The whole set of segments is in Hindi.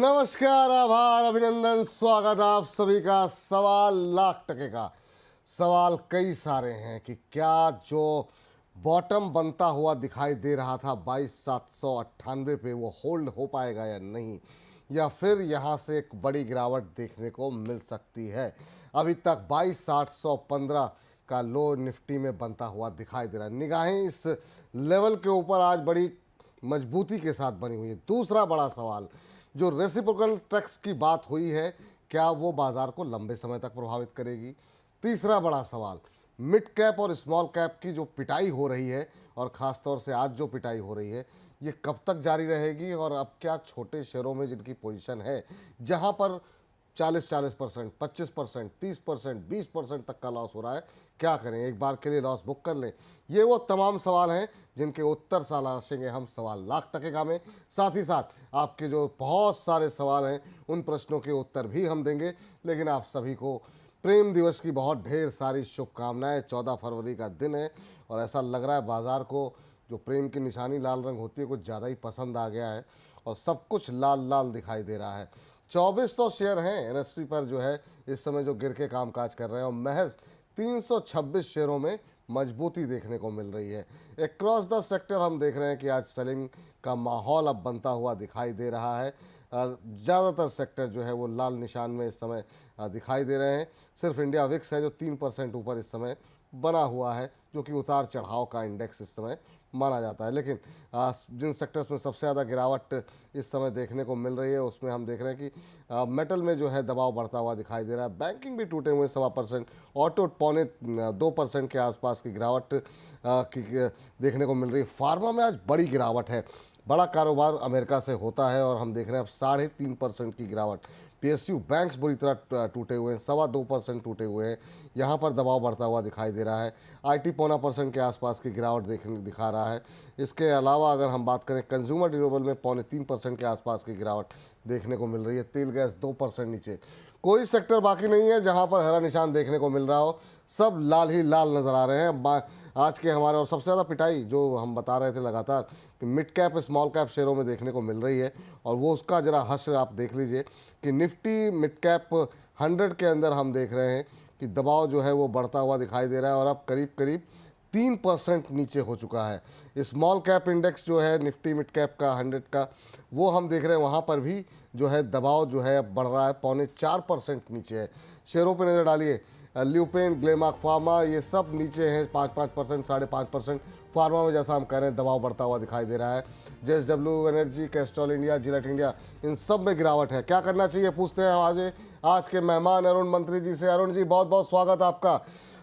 नमस्कार, आभार, अभिनंदन, स्वागत आप सभी का। सवाल लाख टके का सवाल कई सारे हैं कि क्या जो बॉटम बनता हुआ दिखाई दे रहा था 22,798 पे वो होल्ड हो पाएगा या नहीं, या फिर यहाँ से एक बड़ी गिरावट देखने को मिल सकती है। अभी तक 22,815 का लो निफ्टी में बनता हुआ दिखाई दे रहा है। निगाहें इस लेवल के ऊपर आज बड़ी मजबूती के साथ बनी हुई है। दूसरा बड़ा सवाल, जो रेसिप्रोकल टैक्स की बात हुई है, क्या वो बाजार को लंबे समय तक प्रभावित करेगी। तीसरा बड़ा सवाल, मिड कैप और स्मॉल कैप की जो पिटाई हो रही है, और ख़ास तौर से आज जो पिटाई हो रही है, ये कब तक जारी रहेगी। और अब क्या छोटे शेयरों में जिनकी पोजीशन है, जहां पर 40% 25%, 30%, 20% तक का लॉस हो रहा है, क्या करें, एक बार के लिए लॉस बुक कर लें। ये वो तमाम सवाल हैं जिनके उत्तर तलाशेंगे हम सवाल लाख टके का में। साथ ही साथ आपके जो बहुत सारे सवाल हैं, उन प्रश्नों के उत्तर भी हम देंगे। लेकिन आप सभी को प्रेम दिवस की बहुत ढेर सारी शुभकामनाएं। 14 फरवरी का दिन है और ऐसा लग रहा है बाजार को जो प्रेम की निशानी लाल रंग होती है कुछ ज़्यादा ही पसंद आ गया है और सब कुछ लाल लाल दिखाई दे रहा है। 2400 शेयर हैं एनएसपी पर जो है इस समय जो गिर के कामकाज कर रहे हैं, और महज 326 शेयरों में मजबूती देखने को मिल रही है। एक्रॉस द सेक्टर हम देख रहे हैं कि आज सेलिंग का माहौल अब बनता हुआ दिखाई दे रहा है। ज़्यादातर सेक्टर जो है वो लाल निशान में इस समय दिखाई दे रहे हैं। सिर्फ इंडिया विक्स है जो 3% ऊपर इस समय बना हुआ है, जो कि उतार चढ़ाव का इंडेक्स इस समय माना जाता है। लेकिन जिन सेक्टर्स में सबसे ज़्यादा गिरावट इस समय देखने को मिल रही है, उसमें हम देख रहे हैं कि मेटल में जो है दबाव बढ़ता हुआ दिखाई दे रहा है। बैंकिंग भी टूटे हुए 1.25%, ऑटो 2.25% के आसपास की गिरावट देखने को मिल रही है। फार्मा में आज बड़ी गिरावट है। बड़ा कारोबार अमेरिका से होता है और हम देख रहे हैं अब 3.5% की गिरावट। पीएसयू बैंक्स बुरी तरह टूटे हुए हैं, 2.25% टूटे हुए हैं, यहाँ पर दबाव बढ़ता हुआ दिखाई दे रहा है। आईटी 0.25% के आसपास की गिरावट दिखा रहा है। इसके अलावा अगर हम बात करें कंज्यूमर ड्यूरेबल में 0.3% के आसपास की गिरावट देखने को मिल रही है। तेल गैस 2% नीचे। कोई सेक्टर बाकी नहीं है जहाँ पर हरा निशान देखने को मिल रहा हो, सब लाल ही लाल नज़र आ रहे हैं आज के हमारे। और सबसे ज़्यादा पिटाई जो हम बता रहे थे लगातार कि मिड कैप स्मॉल कैप शेयरों में देखने को मिल रही है, और वो उसका जरा हश्र आप देख लीजिए कि निफ्टी मिड कैप 100 के अंदर हम देख रहे हैं कि दबाव जो है वो बढ़ता हुआ दिखाई दे रहा है और अब करीब करीब 3% नीचे हो चुका है। स्मॉल कैप इंडेक्स जो है निफ्टी मिड कैप का 100 का, वो हम देख रहे हैं वहाँ पर भी जो है दबाव जो है बढ़ रहा है, 0.25% नीचे है। शेयरों पर नज़र डालिए, ल्यूपेन, ग्लेमार्क फार्मा, ये सब नीचे हैं 5% 5.5%। फार्मा में जैसा हम कह रहे हैं दबाव बढ़ता हुआ दिखाई दे रहा है। JSW energy, Castrol India, Gillette India, इन सब में गिरावट है। क्या करना चाहिए पूछते हैं आज के मेहमान अरुण मंत्री जी से। अरुण जी, बहुत बहुत स्वागत आपका।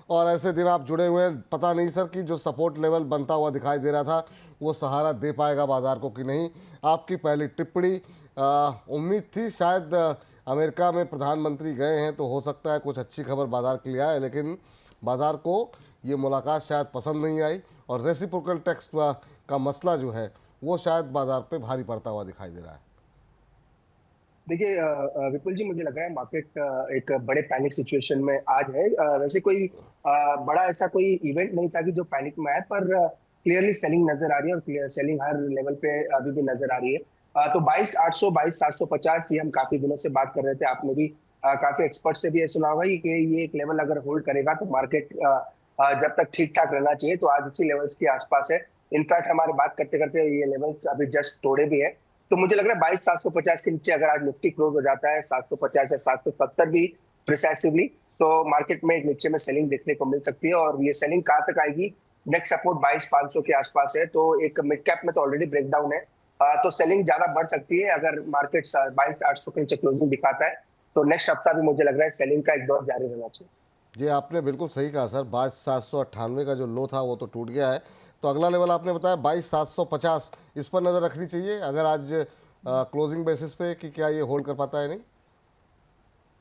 और ऐसे दिन आप जुड़े हुए हैं, पता नहीं सर कि जो सपोर्ट लेवल बनता हुआ दिखाई दे रहा था वो सहारा दे पाएगा बाजार को कि नहीं। आपकी पहली टिप्पणी, उम्मीद थी शायद अमेरिका में प्रधानमंत्री गए हैं तो हो सकता है कुछ अच्छी खबर बाजार के लिए आए, लेकिन बाजार को ये मुलाकात शायद पसंद नहीं आई और रेसिप्रोकल टैक्स का मसला जो है वो शायद बाजार पे भारी पड़ता हुआ दिखाई दे रहा है। देखिए विपुल जी, मुझे लग रहा है मार्केट एक बड़े पैनिक सिचुएशन में आज है। वैसे कोई बड़ा ऐसा कोई इवेंट नहीं था कि जो पैनिक में आए, पर क्लियरली सेलिंग नजर आ रही है और क्लियर सेलिंग हर लेवल पे अभी भी नजर आ रही है। तो 22,800 22,750 ये हम काफी दिनों से बात कर रहे थे। आपने भी काफी एक्सपर्ट से भी ये सुना होगा कि ये एक लेवल अगर होल्ड करेगा तो मार्केट जब तक ठीक ठाक रहना चाहिए, तो आज उसी लेवल्स के आसपास है। इनफैक्ट हमारे बात करते करते ये लेवल्स अभी जस्ट तोड़े भी है। तो मुझे लग रहा है 22,750 के नीचे अगर आज निफ्टी क्लोज हो जाता है 750 या 770 भी प्रिसाइसिवली, तो मार्केट में एक नीचे में सेलिंग देखने को मिल सकती है। और ये सेलिंग कहाँ तक आएगी? नेक्स्ट सपोर्ट 22,500 के आसपास है, तो एक मिड कैप में तो ऑलरेडी ब्रेकडाउन है। तो सेलिंग ज्यादा बढ़ सकती है अगर मार्केट 22,800 के नीचे क्लोजिंग दिखाता है। तो नेक्स्ट हफ्ता भी मुझे लग रहा है सेलिंग का एक दौर जारी रहना चाहिए। जी, आपने बिल्कुल सही कहा सर। 22,798 का जो लो था वो तो टूट गया है, तो अगला लेवल आपने बताया 22,750, इस पर नज़र रखनी चाहिए अगर आज क्लोजिंग बेसिस पे कि क्या ये होल्ड कर पाता है नहीं।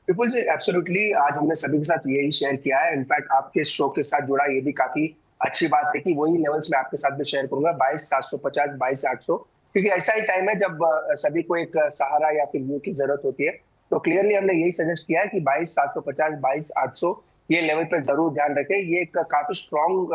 विपुल जी, एब्सोल्युटली आज हमने सभी के साथ यही शेयर किया है। इनफैक्ट आपके शो के साथ जुड़ा ये भी काफी अच्छी बात है कि वही लेवल्स मैं आपके साथ भी शेयर करूंगा, 22,750 22,800, क्योंकि ऐसा ही टाइम है जब सभी को एक सहारा या फिर व्यू की जरूरत होती है। तो क्लियरली हमने यही सजेस्ट किया है कि 22,750 22,800 ये लेवल पे जरूर ध्यान रखें। ये एक काफी स्ट्रॉन्ग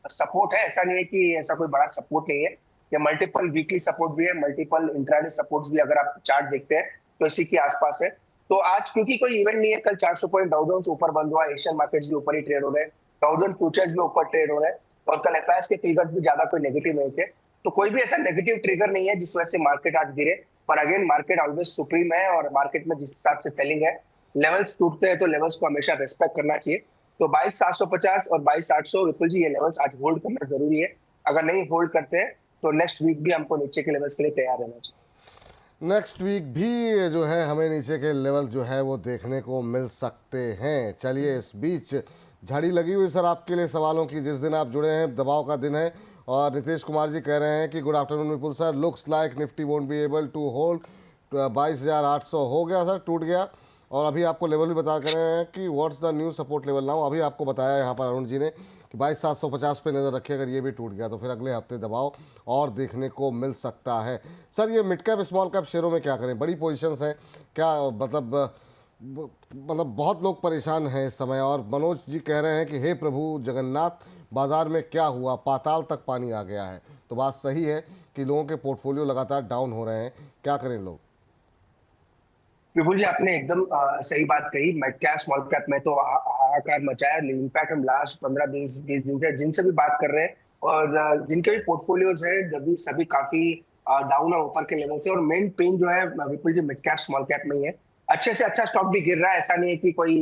सपोर्ट है। ऐसा नहीं है कि ऐसा कोई बड़ा सपोर्ट नहीं है, ये मल्टीपल वीकली सपोर्ट भी है, मल्टीपल इंट्राडे सपोर्ट्स भी अगर आप चार्ट देखते हैं तो इसी के आसपास है। तो आज क्योंकि कोई इवेंट नहीं है, कल 400 पॉइंट डाउ जोन्स ऊपर बंद हुआ, एशियन मार्केट्स भी ऊपर ही ट्रेड हो रहे हैं, डाउ जोन्स फ्यूचर्स भी ऊपर ट्रेड हो रहे हैं, और कल एफआईएस के फिगर्स भी ज्यादा कोई नेगेटिव नहीं थे। तो कोई भी ऐसा नेगेटिव ट्रिगर नहीं है जिस वजह से मार्केट आज गिरे। पर अगेन मार्केट ऑलवेज सुप्रीम है, और मार्केट में जिस हिसाब से सेलिंग है, लेवल्स टूटते हैं तो लेवल्स को हमेशा रेस्पेक्ट करना चाहिए। तो 22,750 और 22,800 विपुल जी, ये लेवल्स आज होल्ड करना जरूरी है। अगर नहीं होल्ड करते हैं तो नेक्स्ट वीक भी हमको नीचे के लेवल्स के लिए तैयार रहना चाहिए। नेक्स्ट वीक भी जो है हमें नीचे के लेवल जो है वो देखने को मिल सकते हैं। चलिए, इस बीच झड़ी लगी हुई सर आपके लिए सवालों की। जिस दिन आप जुड़े हैं दबाव का दिन है, और नितेश कुमार जी कह रहे हैं कि good afternoon Vipul sir, looks like Nifty won't be able to hold 22,800 हो गया सर, टूट गया। और अभी आपको लेवल भी बता कर रहे हैं कि what's the new support level now. अभी आपको बताया यहाँ पर अरुण जी ने कि 22,750 पे नज़र रखिए, अगर ये भी टूट गया तो फिर अगले हफ्ते दबाव और देखने को मिल सकता है। सर, ये मिड कैप स्मॉल कैप शेयरों में क्या करें? बड़ी पोजीशंस हैं क्या? मतलब बहुत लोग परेशान हैं इस समय, और मनोज जी कह रहे हैं कि हे प्रभु जगन्नाथ, बाजार में क्या हुआ, पाताल तक पानी आ गया है। तो बात सही है कि लोगों के पोर्टफोलियो लगातार डाउन हो रहे हैं, क्या करें लोग? विपुल जी, आपने एकदम सही बात कही। मिड कैप स्मॉल कैप में तो हाहाकार मचाया। इनफैक्ट हम लास्ट 15-20 दिन से जिनसे भी बात कर रहे हैं, और जिनके भी पोर्टफोलियोज हैं, जब भी सभी काफी डाउन है ऊपर के लेवल से। और मेन पेन जो है विपुल जी मिड कैप स्मॉल कैप में ही है। अच्छे से अच्छा स्टॉक भी गिर रहा है, ऐसा नहीं है कि कोई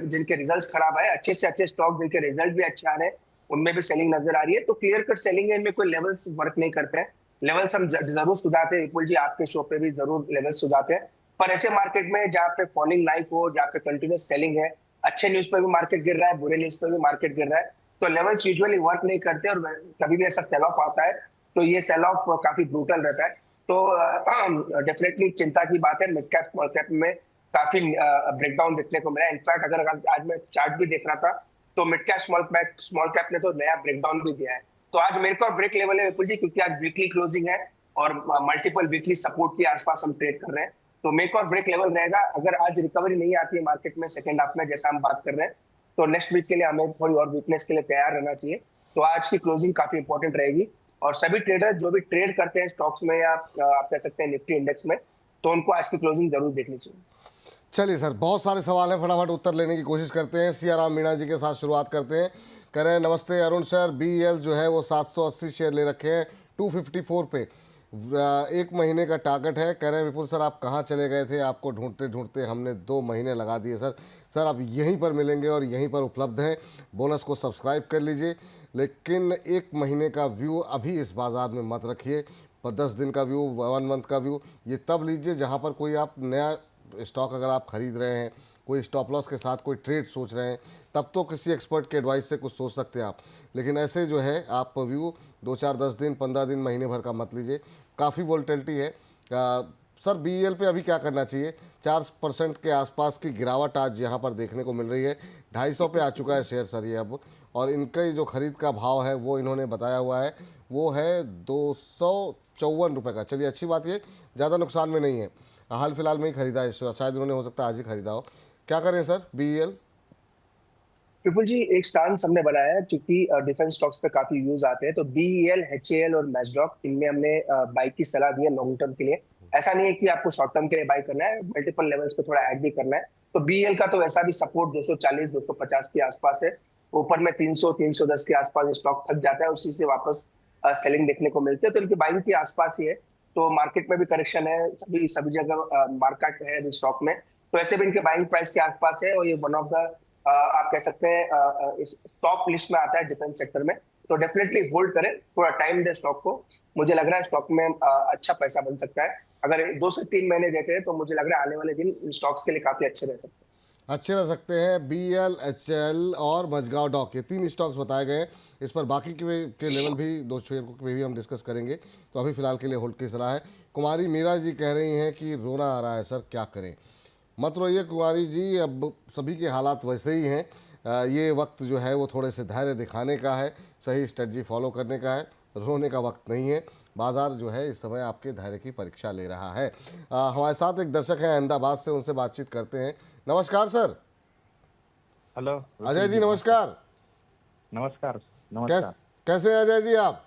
जिनके रिजल्ट्स खराब है। अच्छे से अच्छे स्टॉक जिनके रिजल्ट भी अच्छे आ रहे हैं, उनमें भी सेलिंग नजर आ रही है। तो क्लियर कट सेलिंग है, इनमें कोई लेवल्स वर्क नहीं करते हैं। लेवल्स हम जरूर सुझाते हैं विपुल जी, आपके शो पे भी जरूर लेवल्स सुझाते हैं। पर ऐसे मार्केट में जहाँ पे फॉलिंग लाइफ हो, जहाँ पे कंटिन्यूस सेलिंग है, अच्छे न्यूज पे भी मार्केट गिर रहा है, बुरे न्यूज पे भी मार्केट गिर रहा है, तो लेवल्स यूजुअली वर्क नहीं करते। और कभी भी ऐसा सेल ऑफ आता है तो ये सेल ऑफ काफी ब्रूटल रहता है। तो डेफिनेटली चिंता की बात है। मिड कैप स्मॉल कैप में काफी ब्रेकडाउन देखने को मिला है। इनफैक्ट अगर आज मैं चार्ट भी देख रहा था, तो मिड कैप स्मॉल कैप ने तो नया ब्रेकडाउन भी दिया है। तो आज मेरे को ब्रेक लेवल है विपुल जी, क्योंकि आज वीकली क्लोजिंग है और मल्टीपल वीकली सपोर्ट के आसपास हम ट्रेड कर रहे हैं। तो मेक और ब्रेक लेवल रहेगा। अगर आज रिकवरी नहीं आती है मार्केट में सेकंड हाफ में, जैसा हम बात कर रहे हैं, तो नेक्स्ट वीक के लिए हमें थोड़ी और वीकनेस के लिए तैयार रहना चाहिए। तो आज की क्लोजिंग काफी इंपॉर्टेंट रहेगी। और सभी ट्रेडर जो भी ट्रेड करते हैं स्टॉक्स में, या आप कह सकते हैं निफ्टी इंडेक्स में, तो उनको आज की क्लोजिंग जरूर देखनी चाहिए। चलिए सर, बहुत सारे सवाल हैं, फटाफट उत्तर लेने की कोशिश करते हैं। सियाराम मीणा जी के साथ शुरुआत करते हैं। कह रहे हैं नमस्ते अरुण सर, BEL जो है वो 780 शेयर ले रखे हैं 254 पे, एक महीने का टारगेट है। कह रहे हैं विपुल सर आप कहाँ चले गए थे, आपको ढूंढते ढूंढते हमने 2 महीने लगा दिए सर। सर आप यहीं पर मिलेंगे और यहीं पर उपलब्ध हैं, बोनस को सब्सक्राइब कर लीजिए। लेकिन 1 महीने का व्यू अभी इस बाज़ार में मत रखिए, पर 10 दिन का व्यू, 1 मंथ का व्यू ये तब लीजिए जहाँ पर कोई आप नया स्टॉक अगर आप खरीद रहे हैं, कोई स्टॉप लॉस के साथ कोई ट्रेड सोच रहे हैं, तब तो किसी एक्सपर्ट के एडवाइस से कुछ सोच सकते हैं आप। लेकिन ऐसे जो है आप व्यू 2, 4, 10 दिन, 15 दिन, महीने भर का मत लीजिए, काफ़ी वोलेटिलिटी है। सर BEL पे अभी क्या करना चाहिए? 4% के आसपास की गिरावट आज यहाँ पर देखने को मिल रही है। 250 पे आ चुका है शेयर सर ये अब, और इनका जो खरीद का भाव है वो इन्होंने बताया हुआ है, वो है 254 रुपये का। चलिए अच्छी बात, ये ज़्यादा नुकसान में नहीं है, हाल फिलहाल में ही खरीदा है शायद इन्होंने, हो सकता है आज ही खरीदा हो। क्या करें सर BEL? विपुल जी, एक स्टांस हमने बनाया है, क्योंकि डिफेंस स्टॉक्स पे काफी यूज आते हैं। तो BEL, HAL और मैजडॉक, इनमें हमने बाई की सलाह दी है लॉन्ग टर्म के लिए। ऐसा नहीं है कि आपको शॉर्ट टर्म के लिए बाई करना है, मल्टीपल लेवल्स पे थोड़ा ऐड भी करना है। तो BEL का तो वैसा भी सपोर्ट 240, 250 के आसपास है। ऊपर में 300, 310 के आसपास स्टॉक थक जाता है, उसी से वापस सेलिंग देखने को मिलती है। तो इनकी बाइंग के आसपास ही है। तो मार्केट में भी करेक्शन है, सभी सभी जगह मार्केट है स्टॉक में, तो ऐसे भी इनके बाइंग प्राइस के आसपास है। और ये वन ऑफ द आप कह सकते हैं इस टॉप लिस्ट में आता है डिफेंस सेक्टर में। तो डेफिनेटली होल्ड करें, थोड़ा टाइम दे स्टॉक को। मुझे लग रहा है स्टॉक में अच्छा पैसा बन सकता है। अगर 2 से 3 महीने देते हैं तो मुझे लग रहा है आने वाले दिन स्टॉक्स के लिए काफी अच्छे रह सकते हैं। अच्छे रह सकते हैं। BEL, HL और मझगांव डॉक, ये 3 स्टॉक्स बताए गए हैं। इस पर बाकी के लेवल भी 2 शेयर पे भी हम डिस्कस करेंगे। तो अभी फिलहाल के लिए होल्ड की सलाह है। कुमारी मीरा जी कह रही हैं कि रोना आ रहा है सर, क्या करें? मत रोइए कुमारी जी, अब सभी के हालात वैसे ही हैं। ये वक्त जो है वो थोड़े से धैर्य दिखाने का है, सही स्ट्रेटजी फॉलो करने का है, रोने का वक्त नहीं है। बाजार जो है इस समय आपके धैर्य की परीक्षा ले रहा है। हमारे साथ एक दर्शक हैं अहमदाबाद से, उनसे बातचीत करते हैं। नमस्कार सर। हेलो अजय जी नमस्कार। नमस्कार कैसे हैं अजय जी आप?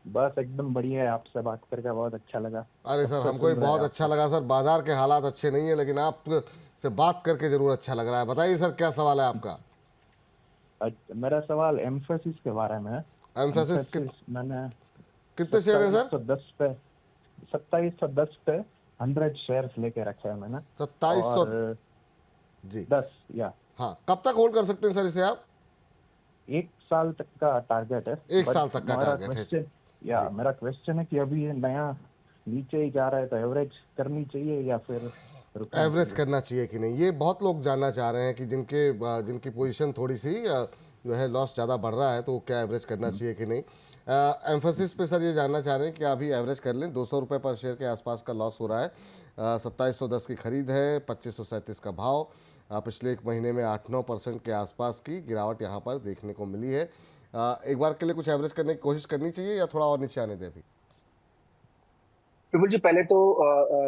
बस एकदम बढ़िया है, आपसे बात करके बहुत अच्छा लगा। अरे कब सर से हमको भी सुन रहे बहुत हैं अच्छा आपको। लगा सर। बाजार के हालात अच्छे नहीं है लेकिन आप से बात करके जरूर अच्छा लग रहा है। बताइए सर क्या सवाल है आपका। मेरा सवाल एम्फोसिस के बारे में है। एम्फेसिस एम्फोसिस मैंने कितने शेयर हैं सर। 2710 पे 2710 पे 100 शेयर्स लेके रखे हैं मैंने। 2700। और जी। 10 या हाँ, कब तक होल्ड कर सकते हैं सर इसे आप। 1 साल तक का टारगेट है। एक बट साल तक का मेरा टारगेट है। क्वेश्चन जी। मेरा क्वेश्चन है कि अभी ये नया नीचे ही जा रहा है तो एवरेज करनी चाहिए या फिर रुकना एवरेज चाहिए। करना चाहिए कि नहीं, ये बहुत लोग जानना चाह रहे हैं कि जिनकी पोजीशन थोड़ी सी जो है लॉस ज़्यादा बढ़ रहा है तो क्या एवरेज करना चाहिए कि नहीं। एम्फोसिस पे सर ये जानना चाह रहे हैं कि अभी एवरेज कर लें। 200 रुपये पर शेयर के आसपास का लॉस हो रहा है। 2710 की खरीद है, 2537 का भाव। पिछले एक महीने में 8-9% के आसपास की गिरावट यहाँ पर देखने को मिली है। एक बार के लिए कुछ एवरेज करने की कोशिश करनी चाहिए या थोड़ा और नीचे आने दें अभी। विपुल जी, पहले तो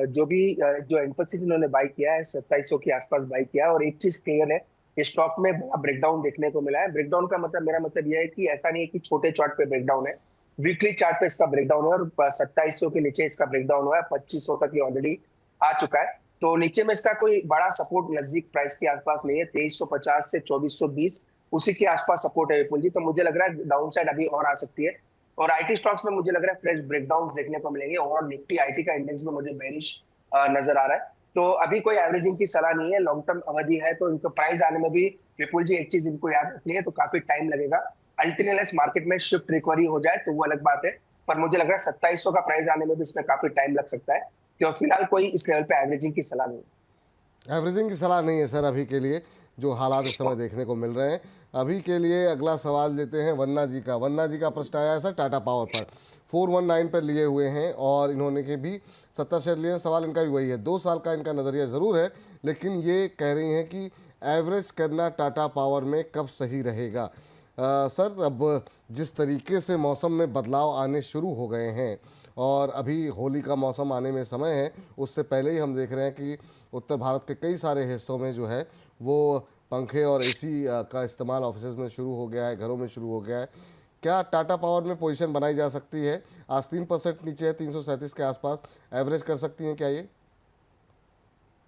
जो एम्फोसिस इन्होंने बाय किया है 2700 के आसपास बाय किया है। और एक चीज क्लियर है, ये स्टॉक में बड़ा ब्रेकडाउन देखने को मिला है। ब्रेकडाउन का मतलब, मेरा मतलब यह है कि ऐसा नहीं है कि छोटे चार्ट पे ब्रेकडाउन है। वीकली चार्ट पे इसका ब्रेकडाउन है और 2700 के नीचे इसका ब्रेकडाउन हुआ है। 2500 तक ये ऑलरेडी आ चुका है। तो नीचे में इसका कोई बड़ा सपोर्ट नजदीक प्राइस के आसपास नहीं है। 2350 से 2420 उसी के आसपास सपोर्ट है विपुल जी। तो मुझे लग रहा है डाउन साइड अभी और आ सकती है। और आईटी स्टॉक्स में मुझे लग रहा है फ्रेश ब्रेकडाउन देखने को मिलेंगे। और निफ्टी आईटी का इंडेक्स में मुझे बेरिश नजर आ रहा है। तो अभी कोई एवरेजिंग की सलाह नहीं है, लॉन्ग टर्म अवधि है। तो इनको प्राइस आने में भी विपुल जी एक चीज इनको याद रखनी है, तो काफी टाइम लगेगा। अल्टरनेटिव मार्केट में शिफ्ट रिकवरी हो जाए तो वो अलग बात है। पर मुझे लग रहा है 2700 का प्राइस आने में भी इसमें काफी टाइम लग सकता है, क्योंकि फिलहाल कोई इस लेवल पे एवरेजिंग की सलाह नहीं है। एवरेजिंग की सलाह नहीं है सर अभी के लिए, जो हालात इस समय देखने को मिल रहे हैं। अभी के लिए अगला सवाल लेते हैं वन्ना जी का। वन्ना जी का प्रश्न आया है सर टाटा पावर पर। 419 पर लिए हुए हैं और इन्होंने के भी 70 शेयर लिए हैं। सवाल इनका भी वही है, 2 साल का इनका नज़रिया ज़रूर है लेकिन ये कह रही हैं कि एवरेज करना टाटा पावर में कब सही रहेगा। सर अब जिस तरीके से मौसम में बदलाव आने शुरू हो गए हैं और अभी होली का मौसम आने में समय है, उससे पहले ही हम देख रहे हैं कि उत्तर भारत के कई सारे हिस्सों में जो है वो पंखे और एसी का इस्तेमाल ऑफिस में शुरू हो गया है, घरों में शुरू हो गया है। क्या टाटा पावर में पोजीशन बनाई जा सकती है। आज 3% नीचे है, 337 के आसपास। एवरेज कर सकती हैं क्या ये।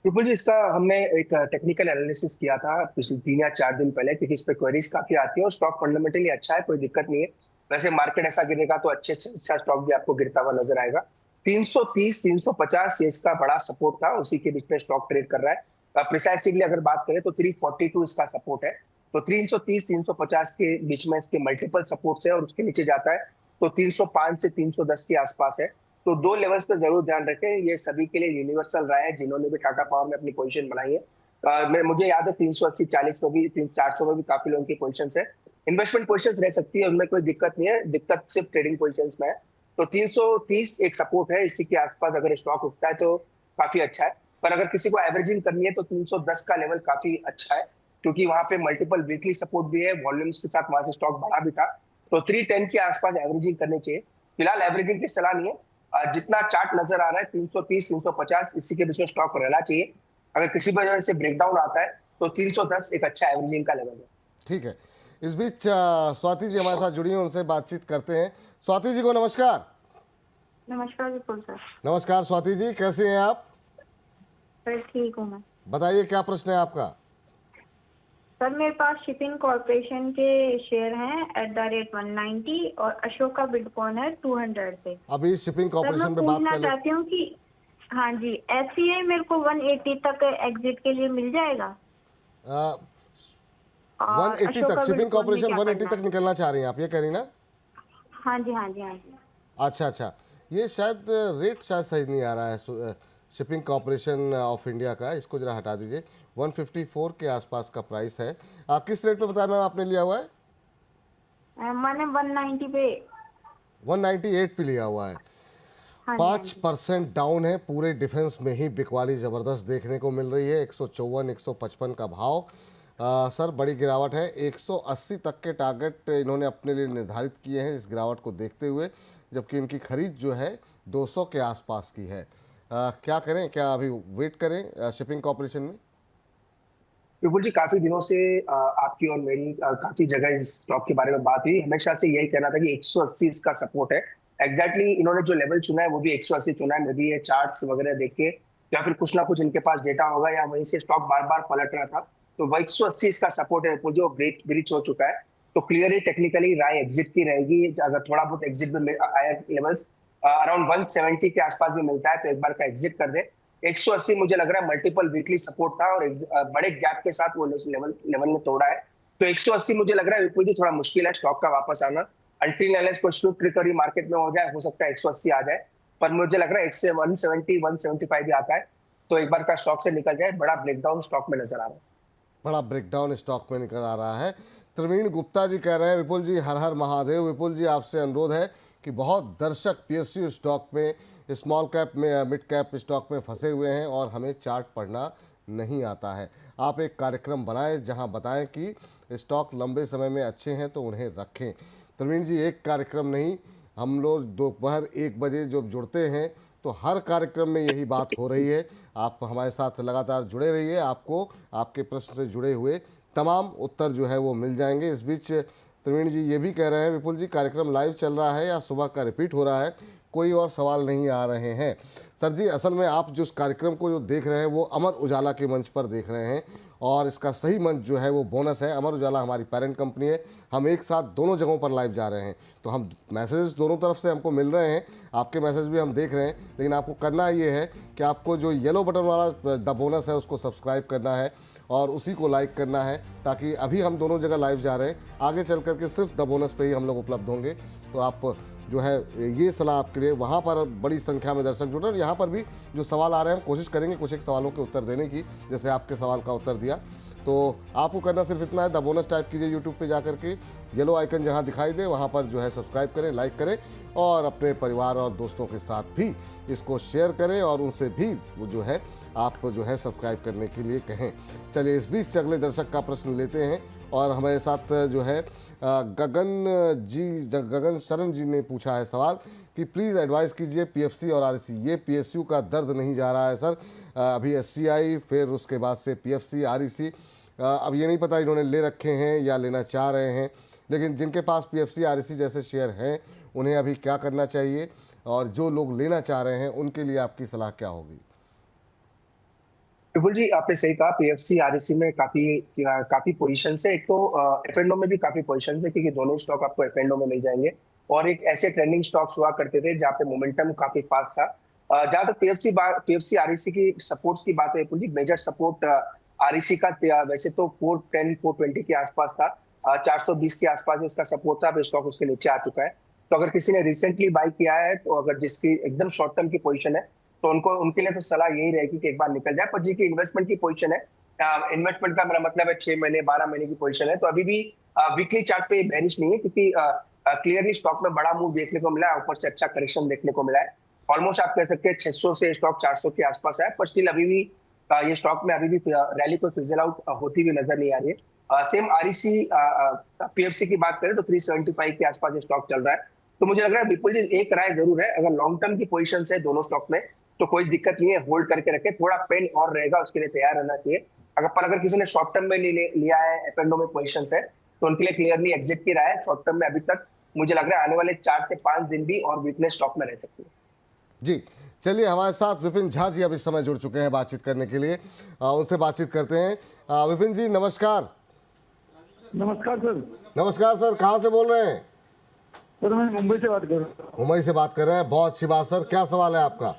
विपुल जी, इसका हमने एक टेक्निकल एनालिसिस किया था पिछले 3 या 4 दिन पहले, क्योंकि इस पे क्वेरीज काफी आती है। और स्टॉक फंडामेंटली अच्छा है, कोई दिक्कत नहीं है। वैसे मार्केट ऐसा गिरेगा तो अच्छे से अच्छा स्टॉक भी आपको गिरता हुआ नजर आएगा। 330 350 ये इसका बड़ा सपोर्ट था, उसी के बीच में स्टॉक ट्रेड कर रहा है। प्रिसाइसिवली अगर बात करें तो 342 इसका सपोर्ट है। तो 330 350 के बीच में इसके मल्टीपल सपोर्ट्स है। और उसके नीचे जाता है तो 305 से 310 के आसपास है। तो दो लेवल्स पे जरूर ध्यान रखें, ये सभी के लिए यूनिवर्सल रहा है जिन्होंने भी टाटा पावर में अपनी पोजीशन बनाई है। मुझे याद है 380 40 में भी 400 में भी काफी लोगों की पोजीशन है। इन्वेस्टमेंट पोजीशन रह सकती है, उनमें कोई दिक्कत नहीं है। दिक्कत सिर्फ ट्रेडिंग पोजीशन में है। तो 330 एक सपोर्ट है, इसी के आसपास अगर स्टॉक उठता है तो काफी अच्छा है। पर अगर किसी को एवरेजिंग करनी है तो 310 का लेवल काफी अच्छा है, क्योंकि वहां पे मल्टीपल वीकली सपोर्ट भी है, वॉल्यूम्स के साथ वहां से स्टॉक बढ़ा भी था। तो 310 के आसपास एवरेजिंग करनी चाहिए। फिलहाल एवरेजिंग की सलाह नहीं है। जितना चार्ट नजर आ रहा है 330 350 इसी के बीच में स्टॉक रहना चाहिए। अगर किसी वजह से ब्रेकडाउन आता है तो 310 एक अच्छा एवरेजिंग का लेवल है। ठीक है। इस बीच स्वाति जी हमारे साथ जुड़ी हैं, उनसे बातचीत करते हैं। स्वाति जी को नमस्कार। नमस्कार विपुल सर। नमस्कार स्वाति जी, कैसे हैं आप। सर ठीक हूँ मैं। बताइए क्या प्रश्न है आपका। सर मेरे पास शिपिंग कॉर्पोरेशन के शेयर हैं @190 और अशोका बिल्डकॉन है 200 पे। अभी शिपिंग सर मैं कॉर्पोरेशन पे बात पूछना कर ले। चाहती हूँ कि हाँ जी, एससीआई मेरे को 180 तक एग्जिट के लिए मिल जाएगा। और 180 अशोका तक शिपिंग बिल्डकॉन में कॉर्पोरेशन क्या 180 करना तक है? निकलना चाह रही हैं आप, ये कह रही ना। हाँ जी हाँ जी हाँ जी। अच्छा अच्छा, ये शायद रेट शायद सही नहीं आ रहा है शिपिंग कॉर्पोरेशन ऑफ इंडिया का। इसको जरा हटा दीजिए। 154 के आसपास का प्राइस है। किस रेट पे बताया मैम आपने लिया हुआ है। मैंने 190 पे। 198 पे लिया हुआ है। हाँ जी हाँ 5% डाउन है। पूरे डिफेंस में ही बिकवाली ज़बरदस्त देखने को मिल रही है। 154 155 का भाव। सर बड़ी गिरावट है। 180 तक के टारगेट इन्होंने अपने लिए निर्धारित किए हैं इस गिरावट को देखते हुए, जबकि इनकी खरीद जो है 200 के आसपास की है। क्या करें, क्या अभी वेट करें शिपिंग कॉर्पोरेशन में। विपुल जी, काफी दिनों से आपकी और मेरी काफी जगह इस स्टॉक के बारे में बात हुई। हमेशा से यही कहना था कि 180 इसका सपोर्ट है। एग्जैक्टली इन्होंने जो लेवल चुना है वो भी 180 चुना है। मे बी ये चार्ट्स वगैरह देख के या फिर कुछ ना कुछ इनके पास डेटा होगा, या वहीं से स्टॉक बार बार पलट रहा था, तो वो 180 इसका सपोर्ट है वो जो ब्रीच हो चुका है। तो क्लियरली टेक्निकली राय एग्जिट की रहेगी। अगर थोड़ा बहुत एग्जिट में हायर लेवल्स अराउंड 170 के आसपास भी मिलता है तो एक बार का एग्जिट कर दे। 180 मुझे लग रहा है मल्टीपल वीकली सपोर्ट था और बड़े गैप के साथ वो लेवल ने तोड़ा है। तो 180 मुझे लग रहा है विपुल जी थोड़ा मुश्किल है स्टॉक का वापस आना। अल्टीन एनालिस को स्विफ्ट रिकवरी मार्केट में हो जाए, हो सकता है 180 आ जाए, पर मुझे लग रहा है 170 175 भी आता है तो एक बार का स्टॉक से निकल जाए। बड़ा ब्रेकडाउन स्टॉक में नजर आ रहा है। बड़ा ब्रेकडाउन स्टॉक में निकल आ रहा है। प्रवीण गुप्ता जी कह रहे हैं विपुल जी हर हर महादेव। विपुल जी आपसे अनुरोध है कि बहुत दर्शक पीएसयू स्टॉक में, स्मॉल कैप में, मिड कैप स्टॉक में फंसे हुए हैं और हमें चार्ट पढ़ना नहीं आता है। आप एक कार्यक्रम बनाएं जहां बताएं कि स्टॉक लंबे समय में अच्छे हैं तो उन्हें रखें। प्रवीण जी एक कार्यक्रम नहीं, हम लोग दोपहर 1 बजे जब जुड़ते हैं तो हर कार्यक्रम में यही बात हो रही है। आप हमारे साथ लगातार जुड़े रहिए, आपको आपके प्रश्न से जुड़े हुए तमाम उत्तर जो है वो मिल जाएंगे। इस बीच प्रवीण जी ये भी कह रहे हैं विपुल जी कार्यक्रम लाइव चल रहा है या सुबह का रिपीट हो रहा है, कोई और सवाल नहीं आ रहे हैं। सर जी असल में आप जिस कार्यक्रम को जो देख रहे हैं वो अमर उजाला के मंच पर देख रहे हैं और इसका सही मंच जो है वो बोनस है। अमर उजाला हमारी पेरेंट कंपनी है, हम एक साथ दोनों जगहों पर लाइव जा रहे हैं तो हम मैसेजेस दोनों तरफ से हमको मिल रहे हैं, आपके मैसेज भी हम देख रहे हैं। लेकिन आपको करना ये है कि आपको जो येलो बटन वाला द बोनस है उसको सब्सक्राइब करना है और उसी को लाइक करना है, ताकि अभी हम दोनों जगह लाइव जा रहे हैं, आगे चल करके सिर्फ द बोनस पे ही हम लोग उपलब्ध होंगे। तो आप जो है ये सलाह आपके लिए, वहाँ पर बड़ी संख्या में दर्शक जुड़े और यहाँ पर भी जो सवाल आ रहे हैं हम कोशिश करेंगे कुछ एक सवालों के उत्तर देने की, जैसे आपके सवाल का उत्तर दिया। तो आपको करना सिर्फ इतना है, द बोनस टाइप कीजिए यूट्यूब पे जा करके, येलो आइकन जहाँ दिखाई दे वहाँ पर जो है सब्सक्राइब करें, लाइक करें और अपने परिवार और दोस्तों के साथ भी इसको शेयर करें और उनसे भी वो जो है आप जो है सब्सक्राइब करने के लिए कहें। चलिए इस बीच अगले दर्शक का प्रश्न लेते हैं और हमारे साथ जो है गगन शरण जी ने पूछा है सवाल कि प्लीज़ एडवाइस कीजिए पीएफसी और आरईसी। ये पीएसयू का दर्द नहीं जा रहा है सर, अभी एससीआई, फिर उसके बाद से पीएफसी, आरईसी, अब ये नहीं पता इन्होंने ले रखे हैं या लेना चाह रहे हैं, लेकिन जिनके पास पीएफसी आरईसी जैसे शेयर हैं उन्हें अभी क्या करना चाहिए और जो लोग लेना चाह रहे हैं उनके लिए आपकी सलाह क्या होगी? विपुल जी आपने सही कहा, पीएफसी आरईसी में काफी पोजीशन है। एक तो एफ&ओ में भी काफी पोजीशन है क्योंकि दोनों स्टॉक आपको एफ&ओ में मिल जाएंगे और एक ऐसे ट्रेंडिंग स्टॉक्स हुआ करते थे जहाँ पे मोमेंटम काफी फास्ट था। जहां तक पीएफसी आरईसी की सपोर्ट्स की बात है विपुल जी, मेजर सपोर्ट आरईसी का वैसे तो 410 420 के आसपास था, 420 के आसपास इसका सपोर्ट था। अब स्टॉक उसके नीचे आ चुका है। तो अगर किसी ने रिसेंटली बाई किया है तो अगर जिसकी एकदम शॉर्ट टर्म की पोजीशन है तो उनके लिए तो सलाह यही रहेगी कि एक बार निकल जाए। पर जिनकी इन्वेस्टमेंट की पोजीशन है, इन्वेस्टमेंट का मेरा मतलब है 6 महीने 12 महीने की पोजीशन है, तो अभी भी वीकली चार्ट पे बेरिश नहीं है क्योंकि क्लियरली स्टॉक में बड़ा मूव देखने को मिला है, ऊपर से अच्छा करेक्शन देखने को मिला है। ऑलमोस्ट आप कह सकते हैं 600 से स्टॉक 400 के आसपास है, पर स्टिल अभी भी ये स्टॉक में अभी भी रैली को फिजल आउट होती हुई नजर नहीं आ रही है। सेम आरईसी पीएफसी की बात करें तो 375 के आसपास स्टॉक चल रहा है। तो मुझे लग रहा है विपुल जी एक राय जरूर है, अगर लॉन्ग टर्म की पोजीशन है दोनों स्टॉक में तो कोई दिक्कत नहीं है, होल्ड करके रखे, थोड़ा पेन और रहेगा उसके लिए तैयार रहना चाहिए। अगर किसी ने शॉर्ट टर्म में लिया है, एफ&ओ में पोजीशन है, तो उनके लिए क्लियरली एग्जिट की राय है। शॉर्ट टर्म में अभी तक मुझे लग रहा है आने वाले 4 से 5 दिन भी और वीकनेस स्टॉक में रह सकती है। जी चलिए, हमारे साथ विपिन झा जी अब इस समय जुड़ चुके हैं बातचीत करने के लिए, उनसे बातचीत करते हैं। विपिन जी नमस्कार। नमस्कार सर। नमस्कार सर, कहाँ से बोल रहे हैं? सर मैं मुंबई से बात कर रहा हूँ। मुंबई से बात कर रहे हैं, बहुत अच्छी बात सर, क्या सवाल है आपका?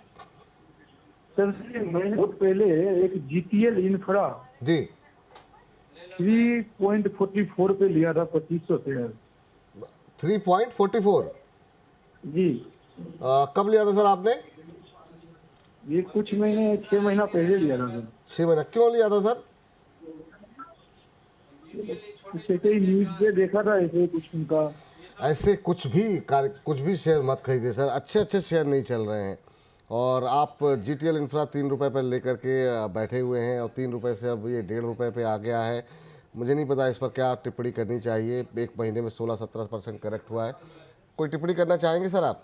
सर मैंने बहुत पहले एक जीटीएल इंफ्रा जी 3.44 पे लिया था 2500 शेयर। 3.44 जी कब लिया था सर आपने? ये कुछ महीने 6 महीना पहले लिया था सर। 6 महीना क्यों लिया था सर? जैसे कई न्यूज पे देखा था ऐसे कुछ उनका। ऐसे कुछ भी शेयर मत खरीदे सर, अच्छे शेयर नहीं चल रहे हैं और आप जीटीएल इंफ्रा 3 रुपये पर लेकर के बैठे हुए हैं और 3 रुपये से अब ये 1.5 रुपये पे आ गया है। मुझे नहीं पता इस पर क्या टिप्पणी करनी चाहिए, एक महीने में 16-17% करेक्ट हुआ है, कोई टिप्पणी करना चाहेंगे सर आप?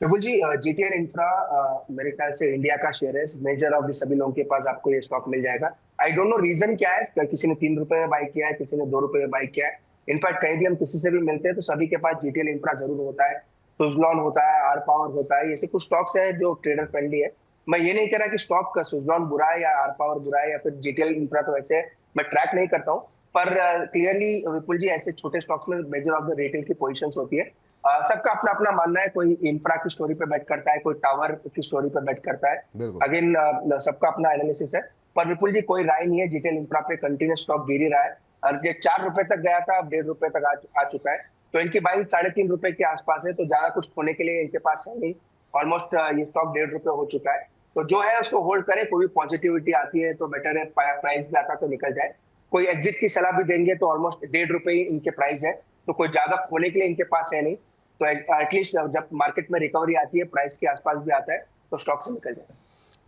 विपुल जी जीटीएल इंफ्रा मेरे ख्याल से इंडिया का शेयर है, मेजर ऑफ सभी लोगों के पास आपको ये स्टॉक मिल जाएगा। आई डोंट नो रीजन क्या है, किसी ने 3 रुपये में बाई किया है, किसी ने 2 रुपये में बाई किया है, इनफैक्ट कहीं भी हम किसी से भी मिलते हैं तो सभी के पास जीटीएल इंफ्रा जरूर होता है, सुजलॉन होता है, आर पावर होता है। ऐसे कुछ स्टॉक्स है जो ट्रेडर फ्रेंडली है। मैं ये नहीं कह रहा कि स्टॉक का सुजलॉन बुरा है या आर पावर बुरा है या फिर जीटीएल इंफ्रा, तो ऐसे मैं ट्रैक नहीं करता हूँ। पर क्लियरली विपुल जी, ऐसे छोटे स्टॉक्स में मेजर ऑफ द रिटेल की पोजीशंस होती है। सबका अपना अपना मानना है, कोई इंफ्रा की स्टोरी पे बेट करता है, कोई टावर की स्टोरी पे बेट करता है। बिल्कुल। अगेन सबका अपना एनालिसिस है। पर विपुल जी, कोई राय नहीं है, जीटीएल इंफ्रा पे कंटिन्यूस स्टॉक गिर ही रहा है और ये 4 रुपए तक गया था, अब 1.5 रुपए तक आ चुका है। तो इनकी बाइंग 3.5 रुपए के आसपास है, तो ज्यादा कुछ खोने के लिए इनके पास है नहीं। ऑलमोस्ट ये स्टॉक 1.5 रुपए हो चुका है। तो जो है उसको होल्ड करें, कोई भी पॉजिटिविटी आती है तो बेटर है, प्राइस भी आता तो निकल जाए। कोई एग्जिट की सलाह भी देंगे तो ऑलमोस्ट 1.5 रुपए ही इनके प्राइस है, तो कोई ज्यादा खोने के लिए इनके पास है नहीं। तो एटलीस्ट जब मार्केट में रिकवरी आती है, प्राइस के आसपास भी आता है, तो स्टॉक से निकल जाए।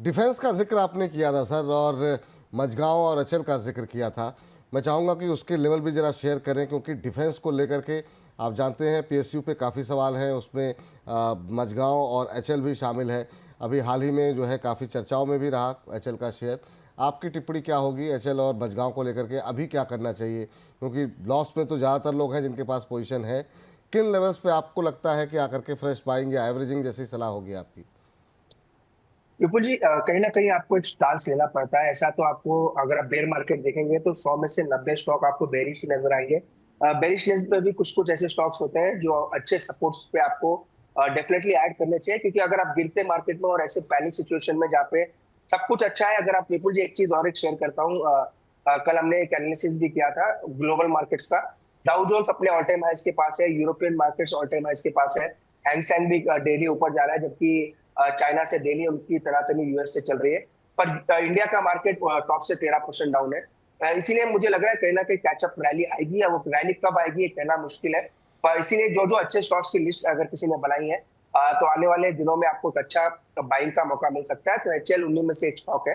डिफेंस का जिक्र आपने किया था सर, और मझगांव और अचल का जिक्र किया था। मैं चाहूँगा कि उसके लेवल भी ज़रा शेयर करें, क्योंकि डिफेंस को लेकर के आप जानते हैं पीएसयू पे काफ़ी सवाल हैं, उसमें मझगांव और एचएल भी शामिल है। अभी हाल ही में जो है काफ़ी चर्चाओं में भी रहा एचएल का शेयर। आपकी टिप्पणी क्या होगी एचएल और मझगांव को लेकर के, अभी क्या करना चाहिए? क्योंकि लॉस में तो ज़्यादातर लोग हैं जिनके पास पोजीशन है। किन लेवल्स पे आपको लगता है कि आकर के फ्रेश बाइंग या एवरेजिंग जैसी सलाह होगी आपकी? विपुल जी, कहीं ना कहीं आपको एक स्टांस लेना पड़ता है। ऐसा तो आपको, अगर आप बेयर मार्केट देखेंगे तो 100 में से 90 स्टॉक आपको बेरिश नजर आएंगे। बेरिशनेस पे भी कुछ कुछ ऐसे स्टॉक्स होते हैं जो अच्छे सपोर्ट्स पे आपको डेफिनेटली ऐड करने चाहिए, क्योंकि अगर आप गिरते मार्केट में और ऐसे पैनिक सिचुएशन में जहाँ पे सब कुछ अच्छा है, अगर आप, विपुल जी एक चीज और एक शेयर करता हूँ, कल हमने एक एनालिसिस भी किया था ग्लोबल मार्केट्स का। डाउ जोन्स अपने ऑल टाइम हाइस के पास है, यूरोपियन मार्केट्स ऑल टाइम हाइस के पास है, हैंगसेंग भी डेली ऊपर जा रहा है, जबकि चाइना से डेली उनकी तनातनी यूएस से चल रही है। पर इंडिया का मार्केट टॉप से 13% डाउन है। इसीलिए मुझे लग रहा है कहीं ना कहीं कैचअप रैली आएगी, या वो रैली कब आएगी ये कहना मुश्किल है। पर इसीलिए जो जो अच्छे स्टॉक्स की लिस्ट अगर किसी ने बनाई है, तो आने वाले दिनों में आपको एक अच्छा बाइंग का मौका मिल सकता है। तो एचएल उन्हीं में से एक स्टॉक है।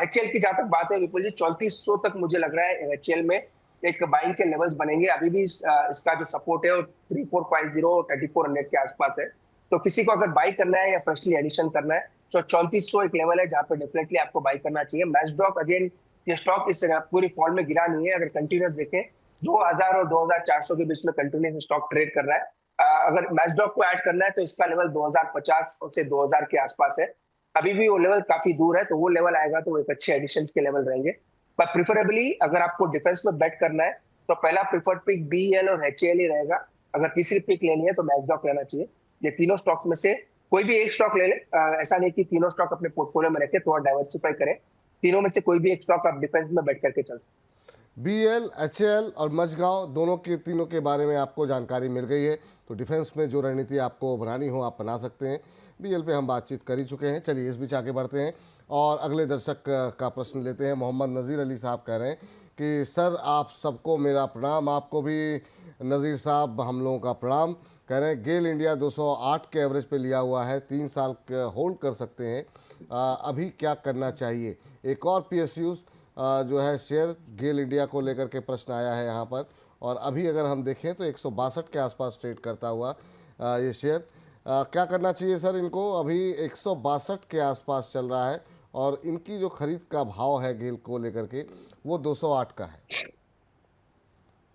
एचएल की जहां तक बात है विपुल जी, 3400 तक मुझे लग रहा है एचएल में एक बाइंग के लेवल्स बनेंगे। अभी भी इसका जो सपोर्ट है वो 3450 3400 के आसपास है। तो किसी को अगर बाई करना है या फ्रेशली एडिशन करना है तो 3400 एक लेवल है जहां पे डेफिनेटली आपको बाई करना चाहिए। मैचडॉक, अगेन ये स्टॉक इस पूरी फॉल में गिरा नहीं है, अगर कंटिन्यूस देखें 2000 और 2400 के बीच में कंटिन्यूस स्टॉक ट्रेड कर रहा है। अगर मैचडॉक को ऐड करना है तो इसका लेवल 2050 से 2000 के आसपास है। अभी भी वो लेवल काफी दूर है, तो वो लेवल आएगा तो वो एक अच्छे एडिशन के लेवल रहेंगे। पर प्रिफरेबली अगर आपको डिफेंस में बेट करना है तो पहला प्रिफर्ड पिक बीएल और एचएल ही रहेगा। अगर तीसरी पिक लेनी है तो मैचडॉक लेना चाहिए। ये तीनों स्टॉक में से कोई भी एक स्टॉक ले ले, ऐसा नहीं कि तीनों स्टॉक अपने पोर्टफोलियो में रखे, थोड़ा डाइवर्सिफाई करें। तीनों में से कोई भी एक स्टॉक आप डिफेंस में बैठ करके चल सकते। बीएल, एचएल और मझगांव दोनों के तीनों के बारे में आपको जानकारी मिल गई है, तो डिफेंस में जो रणनीति आपको बनानी हो आप बना सकते हैं। बीएल पे हम बातचीत कर ही चुके हैं। चलिए इस बीच आगे बढ़ते हैं और अगले दर्शक का प्रश्न लेते हैं। मोहम्मद नज़ीर अली साहब कह रहे हैं कि सर आप सबको मेरा प्रणाम। आपको भी नज़ीर साहब हम लोगों का प्रणाम। कह रहे हैं गेल इंडिया 208 के एवरेज पे लिया हुआ है, 3 साल होल्ड कर सकते हैं, अभी क्या करना चाहिए? एक और पीएसयूज जो है शेयर गेल इंडिया को लेकर के प्रश्न आया है यहाँ पर, और अभी अगर हम देखें तो 162 के आसपास ट्रेड करता हुआ ये शेयर, क्या करना चाहिए सर इनको? अभी 162 के आसपास चल रहा है और इनकी जो खरीद का भाव है गेल को लेकर के वो 208 का है।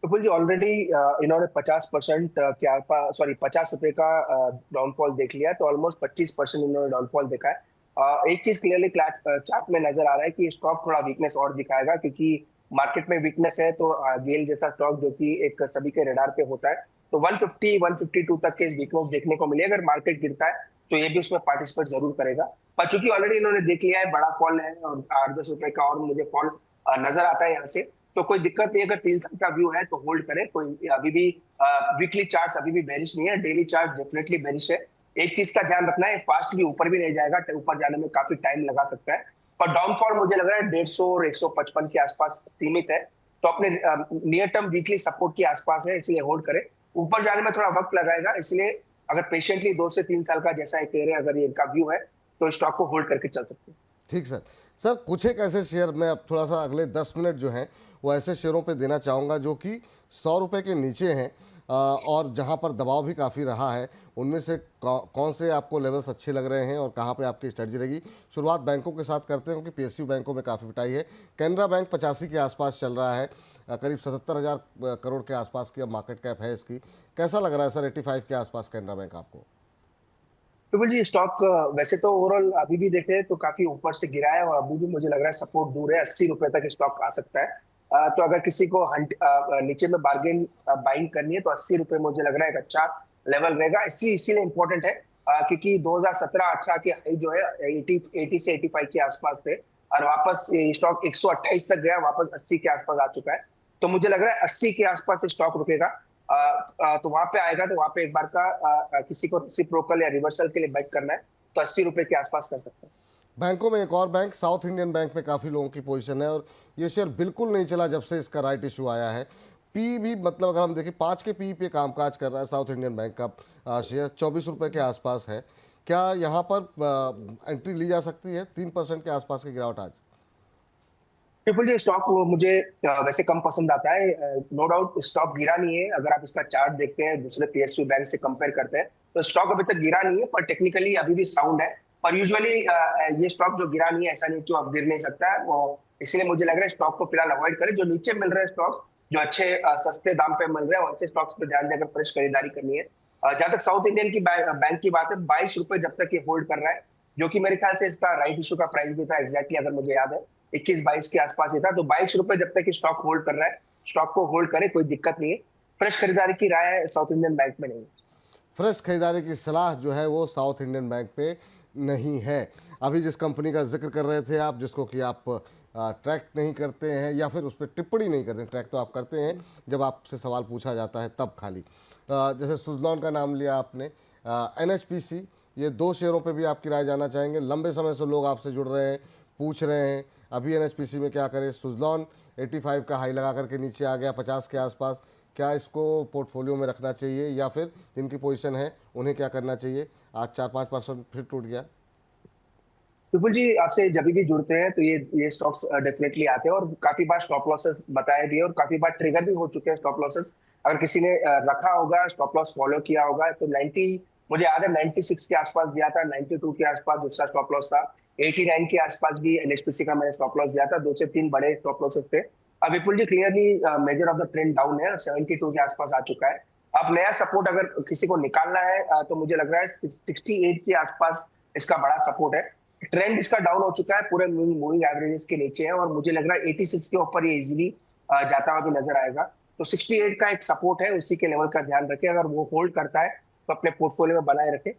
विपुल जी, ऑलरेडी इन्होंने 50% के आसपास, सॉरी 50 रुपए का डाउनफॉल देख लिया, तो ऑलमोस्ट 25% इन्होंने डाउनफॉल देखा है। एक चीज क्लियरली चार्ट में नजर आ रहा है कि स्टॉक थोड़ा वीकनेस और दिखाएगा, क्योंकि मार्केट में वीकनेस है। तो गेल जैसा स्टॉक जो कि एक सभी के रडार पे होता है, तो 150 152 तक के वीकनेस देखने को मिले। अगर मार्केट गिरता है तो ये भी उसमें पार्टिसिपेट जरूर करेगा। पर चूंकि ऑलरेडी इन्होंने देख लिया है बड़ा फॉल है और 8-10 रुपए का और मुझे फॉल नजर आता है यहाँ से, तो कोई दिक्कत नहीं। अगर 3 साल का व्यू है तो होल्ड करें। कोई अभी भी वीकली चार्ट्स अभी भी बेरिश नहीं है, डेली चार्ट डेफिनेटली बेरिश है। एक चीज का ध्यान रखना है, फास्टली ऊपर भी नहीं जाएगा, ऊपर जाने में काफी टाइम लगा सकता है। पर डाउनफॉल मुझे लग रहा है 150 और 155 के आसपास सीमित है, तो अपने नियर टर्म वीकली सपोर्ट के आसपास है, इसलिए होल्ड करें। ऊपर जाने में थोड़ा वक्त लगाएगा, इसलिए अगर पेशेंटली 2 से 3 साल का जैसा एक कह रहे हैं, अगर ये इनका व्यू है तो स्टॉक को होल्ड करके चल सकते हैं। ठीक सर। सर कुछ एक ऐसे शेयर मैं अब थोड़ा सा अगले 10 मिनट जो हैं वो ऐसे शेयरों पे देना चाहूँगा जो कि 100 रुपये के नीचे हैं और जहाँ पर दबाव भी काफ़ी रहा है। उनमें से कौन से आपको लेवल्स अच्छे लग रहे हैं और कहाँ पे आपकी स्ट्रेटजी रहेगी? शुरुआत बैंकों के साथ करते हैं क्योंकि पीएसयू बैंकों में काफ़ी पिटाई है। कैनरा बैंक 85 के आसपास चल रहा है, करीब 77,000 करोड़ के आसपास की अब मार्केट कैप है इसकी। कैसा लग रहा है सर 85 के आसपास कैनरा बैंक आपको? तो जी स्टॉक वैसे तो ओवरऑल अभी भी देखे तो काफी ऊपर से गिरा है और अभी भी मुझे लग रहा है सपोर्ट दूर है, 80 रुपए तक स्टॉक आ सकता है। तो अगर किसी को नीचे में बार्गेन बाइंग करनी है तो 80 रुपए मुझे लग रहा है एक अच्छा लेवल रहेगा। इसीलिए इंपॉर्टेंट है क्योंकि 2017-18 के हाई जो है 80 से 85 के आसपास थे और वापस ये स्टॉक 128 तक गया, वापस 80 के आसपास आ चुका है। तो मुझे लग रहा है 80 के आसपास स्टॉक रुकेगा। तो वहां पे आएगा तो वहां पे एक बार का किसी को रेसिप्रोकल या रिवर्सल के लिए बैक करना है तो 80 रुपए के आसपास कर सकते हैं। बैंकों में एक और बैंक साउथ इंडियन बैंक में काफ़ी लोगों की पोजीशन है और ये शेयर बिल्कुल नहीं चला जब से इसका राइट इशू आया है। पी भी मतलब अगर हम देखें 5 के पी पे कामकाज कर रहा है साउथ इंडियन बैंक का शेयर 24 रुपये के आसपास है। क्या यहाँ पर एंट्री ली जा सकती है? 3% के आसपास की गिरावट आज। ट्रिपल जी स्टॉक मुझे वैसे कम पसंद आता है, नो डाउट स्टॉक गिरा नहीं है। अगर आप इसका चार्ट देखते हैं दूसरे पीएसयू बैंक से कंपेयर करते हैं तो स्टॉक अभी तक गिरा नहीं है, पर टेक्निकली अभी भी साउंड है। पर यूजुअली ये स्टॉक जो गिरा नहीं है ऐसा नहीं कि अब गिर नहीं सकता है वो, इसलिए मुझे लग रहा है स्टॉक को फिलहाल अवॉइड करें। जो नीचे मिल रहे हैं स्टॉक्स जो अच्छे सस्ते दाम पे मिल रहे हैं वैसे स्टॉक्स पे ध्यान देकर फ्रेश खरीदारी करनी है। जहां तक साउथ इंडियन की बैंक की बात है 22 रुपए जब तक ये होल्ड कर रहा है, जो कि मेरे ख्याल से इसका राइट इशू का प्राइस भी था एग्जैक्टली अगर मुझे याद है 21-22 के आसपास ही था। तो 22 रुपए जब तक स्टॉक होल्ड कर रहा है, स्टॉक को होल्ड करे, कोई दिक्कत नहीं है। फ्रेश खरीदारी की राय है साउथ इंडियन बैंक में नहीं। फ्रेश खरीदारी की सलाह जो है वो साउथ इंडियन बैंक पे नहीं है। अभी जिस कंपनी का जिक्र कर रहे थे आप, जिसको कि आप ट्रैक नहीं करते हैं या फिर उस पर टिप्पणी नहीं करते, ट्रैक तो आप करते हैं जब आपसे सवाल पूछा जाता है तब खाली, जैसे सुजलॉन का नाम लिया आपने, NHPC, ये 2 शेयरों पे भी आपकी राय जानना चाहेंगे। लंबे समय से लोग आपसे जुड़ रहे हैं, पूछ रहे हैं अभी NHPC में क्या करें। सुजलॉन 85 का हाई लगा करके नीचे आ गया 50 के आसपास, क्या इसको पोर्टफोलियो में रखना चाहिए या फिर जिनकी पोजीशन है उन्हें क्या करना चाहिए? आज 4-5% फिर टूट गया। विपुल जी आपसे जब भी जुड़ते हैं तो ये स्टॉक्स डेफिनेटली आते हैं और काफी बार स्टॉप लॉसेस बताए भी है और काफी बार ट्रिगर भी हो चुके हैं स्टॉप लॉसेस। अगर किसी ने रखा होगा, स्टॉप लॉस फॉलो किया होगा तो 90 मुझे याद है 96 के आसपास दिया था, 92 के आसपास दूसरा स्टॉप लॉस था, 89 के आसपास भी NHPC का मैंने स्टॉप लॉस दिया था। 2 से 3 बड़े स्टॉप लॉसेस थे। अब Vipul ji clearly major of the trend down है और 72 के आसपास आ चुका है। अब नया सपोर्ट अगर किसी को निकालना है तो मुझे लग रहा है 68 के आसपास इसका बड़ा सपोर्ट है। ट्रेंड इसका डाउन हो चुका है, पूरे मूविंग एवरेजेस के नीचे है और मुझे लग रहा है 86 के ऊपर ये इजीली जाता हुआ भी नजर आएगा। तो 68 का एक सपोर्ट है, उसी के लेवल का ध्यान रखें। अगर वो होल्ड करता है तो अपने पोर्टफोलियो में बनाए रखें।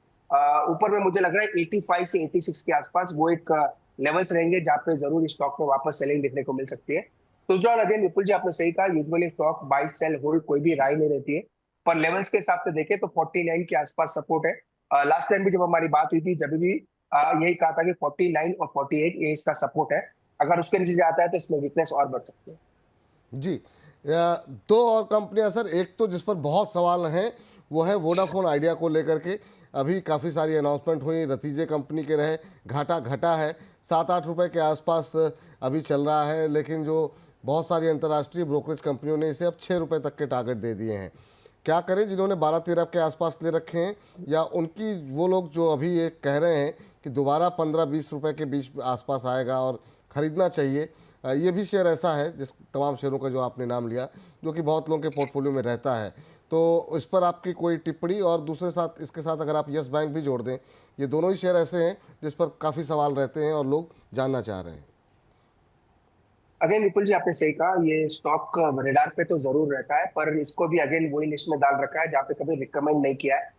ऊपर में मुझे लग रहा है 85 से 86 के आसपास वो एक लेवल्स रहेंगे जहाँ पे जरूर स्टॉक में वापस सेलिंग देखने को मिल सकती है। तो उस अगेन विपुल जी आपने सही कहा, usually stock buy sell hold कोई भी राय नहीं रहती है, पर लेवल्स के हिसाब से देखें तो 49 के आसपास सपोर्ट है। लास्ट टाइम भी जब हमारी बात हुई थी जब भी यही कहा था कि 49 और 48 ये इसका सपोर्ट है। अगर उसके नीचे जाता है तो इसमें वीकनेस और बढ़ सकती है। जी, 2 और कंपनियां सर, एक तो जिस पर बहुत सवाल हैं वो है वोडाफोन आइडिया को लेकर के। अभी काफ़ी सारी अनाउंसमेंट हुई, नतीजे कंपनी के रहे, घाटा घटा है 7-8 रुपए के आसपास अभी चल रहा है, लेकिन जो बहुत सारी अंतर्राष्ट्रीय ब्रोकरेज कंपनियों ने इसे अब 6 रुपए तक के टारगेट दे दिए हैं। क्या करें जिन्होंने 12-13 के आसपास ले रखे हैं, या उनकी वो लोग जो अभी ये कह रहे हैं कि दोबारा 15-20 रुपए के बीच आसपास आएगा और ख़रीदना चाहिए? ये भी शेयर ऐसा है जिस तमाम शेयरों का जो आपने नाम लिया जो कि बहुत लोगों के पोर्टफोलियो में रहता है, तो इस पर आपकी कोई टिप्पणी? और दूसरे साथ इसके साथ अगर आप यस बैंक भी जोड़ दें, ये दोनों ही शेयर ऐसे हैं जिस पर काफ़ी सवाल रहते हैं और लोग जानना चाह रहे हैं। अगेन विपुल जी आपने सही कहा, ये स्टॉक रेडार पे तो जरूर रहता है, पर इसको भी अगेन वही लिस्ट में डाल रखा है जहाँ पे कभी रिकमेंड नहीं किया है।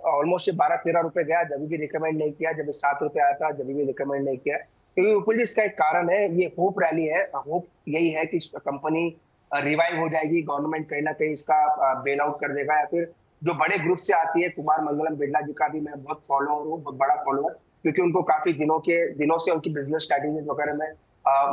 ऑलमोस्ट 12-13 रुपए गया, जब भी रिकमेंड नहीं किया, जब 7 रुपए आया था जब भी रिकमेंड नहीं किया। क्योंकि विपुल जी इसका एक कारण है, ये होप रैली है। होप यही है कि कंपनी रिवाइव हो जाएगी, गवर्नमेंट कहीं ना कहीं इसका बेल आउट कर देगा, या फिर जो बड़े ग्रुप से आती है, कुमार मंगलम बिरला जी का भी मैं बहुत फॉलोअर हूँ, बहुत बड़ा फॉलोअर, क्योंकि उनको काफी दिनों से उनकी बिजनेस स्ट्रेटेजी वगैरह में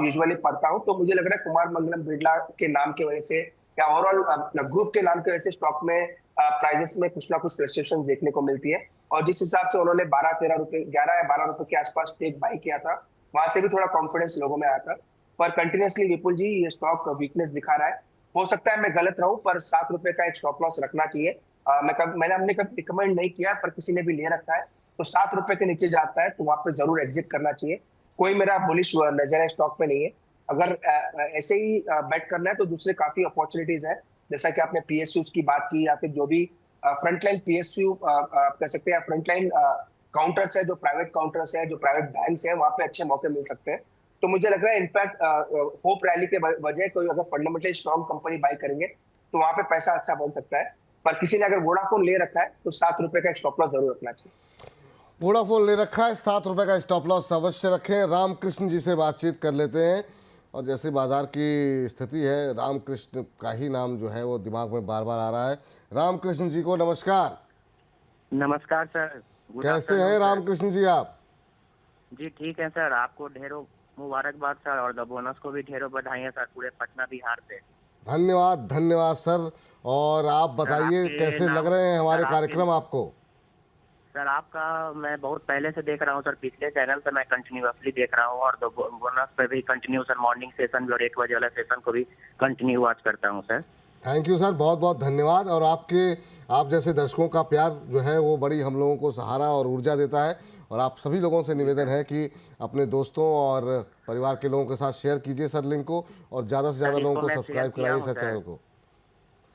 यूजुअली पढ़ता हूँ। तो मुझे लग रहा है कुमार मंगलम बिरला के नाम की वजह से या ओवरऑल ग्रुप के नाम की वजह से स्टॉक में प्राइजेस में कुछ ना कुछ फ्लक्चुएशन देखने को मिलती है। और जिस हिसाब से उन्होंने 12-13 रुपए 11 या 12 रुपए के आसपास टेक बाई किया था, वहां से भी थोड़ा कॉन्फिडेंस लोगों में आया था। पर कंटिन्यूसली विपुल जी ये स्टॉक वीकनेस दिखा रहा है। हो सकता है मैं गलत रहूं, पर 7 रुपए का एक स्टॉप लॉस रखना चाहिए। मैंने हमने कभी रिकमेंड नहीं किया, पर किसी ने भी ले रखा है, तो 7 रुपए के नीचे जाता है तो वहां पे जरूर एग्जिट करना चाहिए। कोई मेरा बुलिश नजर है स्टॉक पे नहीं है, अगर ऐसे ही बेट करना है तो दूसरे काफी अपॉर्चुनिटीज है, जैसा कि आपने पीएसयूज की बात की, या फिर जो भी फ्रंटलाइन पीएसयू आप कह सकते हैं, फ्रंटलाइन काउंटर्स है, जो प्राइवेट काउंटर्स है, जो प्राइवेट बैंक्स है, वहां पे अच्छे मौके मिल सकते हैं। तो मुझे लग रहा है इनफैक्ट होप रैली के वजह कोई अगर फंडामेंटली स्ट्रॉन्ग कंपनी बाय करेंगे तो वहां पे पैसा अच्छा बन सकता है। पर किसी ने अगर वोडाफोन ले रखा है तो ₹7 का एक स्टॉप लॉस जरूर रखना चाहिए। वोडाफोन ले रखा है, ₹7 का स्टॉप लॉस अवश्य रखें। रामकृष्ण जी से बातचीत कर लेते हैं। और जैसे बाजार की स्थिति है, रामकृष्ण का ही नाम जो है वो दिमाग में बार बार आ रहा है। रामकृष्ण जी को नमस्कार। नमस्कार सर। गुड कैसे आफ्टरनून हैं सर। रामकृष्ण जी आप? जी ठीक है सर, आपको ढेरों मुबारकबाद सर, और द बोनस को भी ढेरों बधाइयाँ सर, पूरे पटना बिहार से। धन्यवाद धन्यवाद सर। और आप बताइए आपके कैसे नाम- लग रहे हैं हमारे सर, आपके- कार्यक्रम आपको? सर आपका मैं बहुत पहले से देख रहा हूँ सर, पिछले चैनल से मैं कंटिन्यूअसली देख रहा हूँ, और द बोनस पे भी कंटिन्यू सर, मॉर्निंग सेशन भी और 1 बजे वाला सेशन को भी कंटिन्यू वॉच करता हूँ सर। थैंक यू सर, बहुत बहुत धन्यवाद। और आप जैसे दर्शकों का प्यार जो है वो बड़ी हम लोगों को सहारा और ऊर्जा देता है। और आप सभी लोगों से निवेदन है कि अपने दोस्तों और परिवार के लोगों के साथ शेयर कीजिए सर लिंक को, और ज़्यादा से ज़्यादा सर, लोगों इसको को मैं सब्सक्राइब शेयर किया कराइए हूँ सर सर। चैनल को।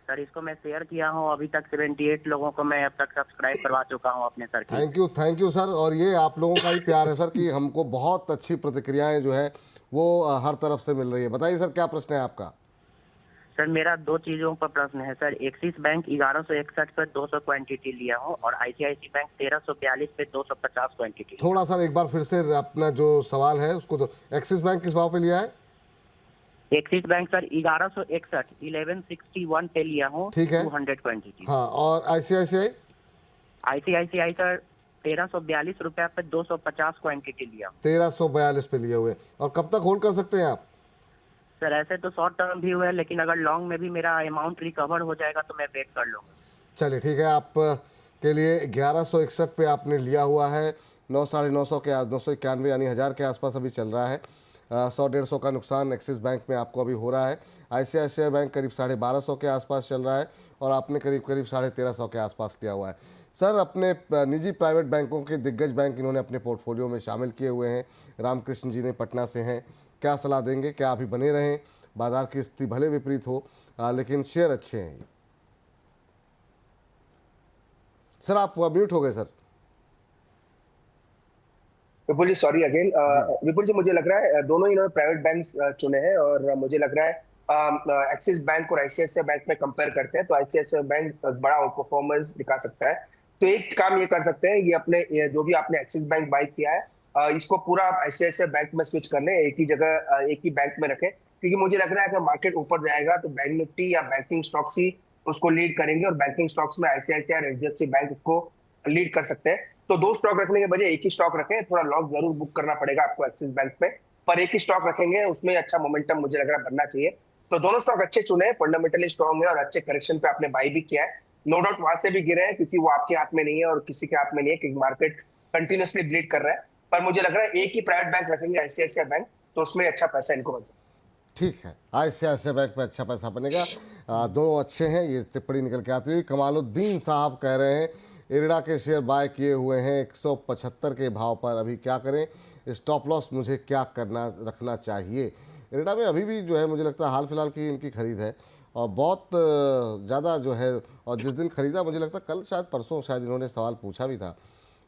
सर इसको मैं शेयर किया हूँ, अभी तक 78 लोगों को मैं अब तक सब्सक्राइब करवा चुका हूँ अपने सर की। Thank you sir. और ये आप लोगों का ही प्यार है सर कि हमको बहुत अच्छी प्रतिक्रियाएं जो है वो हर तरफ से मिल रही है। बताइए सर, क्या प्रश्न है आपका? सर मेरा 2 चीजों पर प्रश्न है सर। एक्सिस बैंक 1161 पे 200 क्वांटिटी लिया हूँ, और आईसीआईसी बैंक 1342 पे 250 क्वांटिटी। थोड़ा सर एक बार फिर से अपना जो सवाल है उसको तो। एक्सिस बैंक किस भाव पे लिया है? एक्सिस बैंक सर 1161 पे लिया हूँ, ठीक है। 200 क्वांटिटी। हाँ, और आईसीआईसीआई? आईसीआईसीआई सर 1342 रुपया पे 250 क्वांटिटी लिया हूँ। 1342 पे लिए हुए। और कब तक होल्ड कर सकते हैं आप? सर ऐसे तो शॉर्ट टर्म भी हुआ है, लेकिन अगर लॉन्ग में भी मेरा अमाउंट रिकवर हो जाएगा तो मैं वेट कर लूंगा। चलिए ठीक है, आप के लिए 1161 पे आपने लिया हुआ है। 9 साढ़े 900 के 991 यानी 1000 के आसपास अभी चल रहा है। 100-150 का नुकसान एक्सिस बैंक में आपको अभी हो रहा है। आईसीआईसीआई बैंक करीब 1250 के आसपास चल रहा है, और आपने करीब 1350 के आसपास लिया हुआ है। सर अपने निजी प्राइवेट बैंकों के दिग्गज बैंक इन्होंने अपने पोर्टफोलियो में शामिल किए हुए हैं। रामकृष्ण जी ने पटना से हैं, क्या सलाह देंगे? क्या अभी बने रहें? बाजार की स्थिति भले विपरीत हो, लेकिन शेयर अच्छे हैं। सर आप म्यूट हो गए सर। विपुल जी सॉरी अगेन। विपुल जी मुझे लग रहा है दोनों इन्होंने प्राइवेट बैंक्स चुने हैं, और मुझे लग रहा है एक्सिस बैंक और आईसीआईसीआई बैंक में कंपेयर करते हैं तो आईसीआईसीआई बैंक बड़ा आउट परफॉर्मेंस दिखा सकता है। तो एक काम ये कर सकते हैं, ये जो भी आपने एक्सिस बैंक बाय किया है इसको पूरा आप आईसीआईसीआई बैंक में स्विच करने, एक ही जगह एक ही बैंक में रखें, क्योंकि मुझे लग रहा है कि मार्केट ऊपर जाएगा तो बैंक निफ्टी या बैंकिंग स्टॉक्स ही उसको लीड करेंगे, और बैंकिंग स्टॉक्स में आईसीआईसीआई और एचडीएफसी बैंक उसको लीड कर सकते हैं। तो 2 स्टॉक रखने के बजाय एक ही स्टॉक रखें। थोड़ा लॉस जरूर बुक करना पड़ेगा आपको एक्सिस बैंक में, पर एक ही स्टॉक रखेंगे उसमें अच्छा मोमेंटम मुझे लग रहा है बनना चाहिए। तो दोनों स्टॉक अच्छे चुने हैं, फंडामेंटली स्ट्रॉन्ग है, और अच्छे करेक्शन पे आपने बाई भी किया है। नो डाउट वहां से भी गिरे हैं, क्योंकि वो आपके हाथ में नहीं है और किसी के हाथ में नहीं है, क्योंकि मार्केट कंटिन्यूअसली ब्लीड कर रहा है। पर मुझे लग रहा है एक ही प्राइवेट बैंक रखेंगे आईसीआईसीआई बैंक, तो उसमें अच्छा पैसा इनको बन सकता है। ठीक है, आईसीआईसीआई बैंक पे अच्छा पैसा बनेगा। दोनों अच्छे हैं, ये टिप्पणी निकल के आती है। कमालुद्दीन साहब कह रहे हैं इरडा के शेयर बाय किए हुए हैं 175 के भाव पर, अभी क्या करें? स्टॉप लॉस मुझे क्या करना रखना चाहिए? इरडा में अभी भी जो है मुझे लगता है हाल फिलहाल की इनकी खरीद है, और बहुत ज़्यादा जो है, और जिस दिन खरीदा मुझे लगता है कल शायद परसों शायद इन्होंने सवाल पूछा भी था,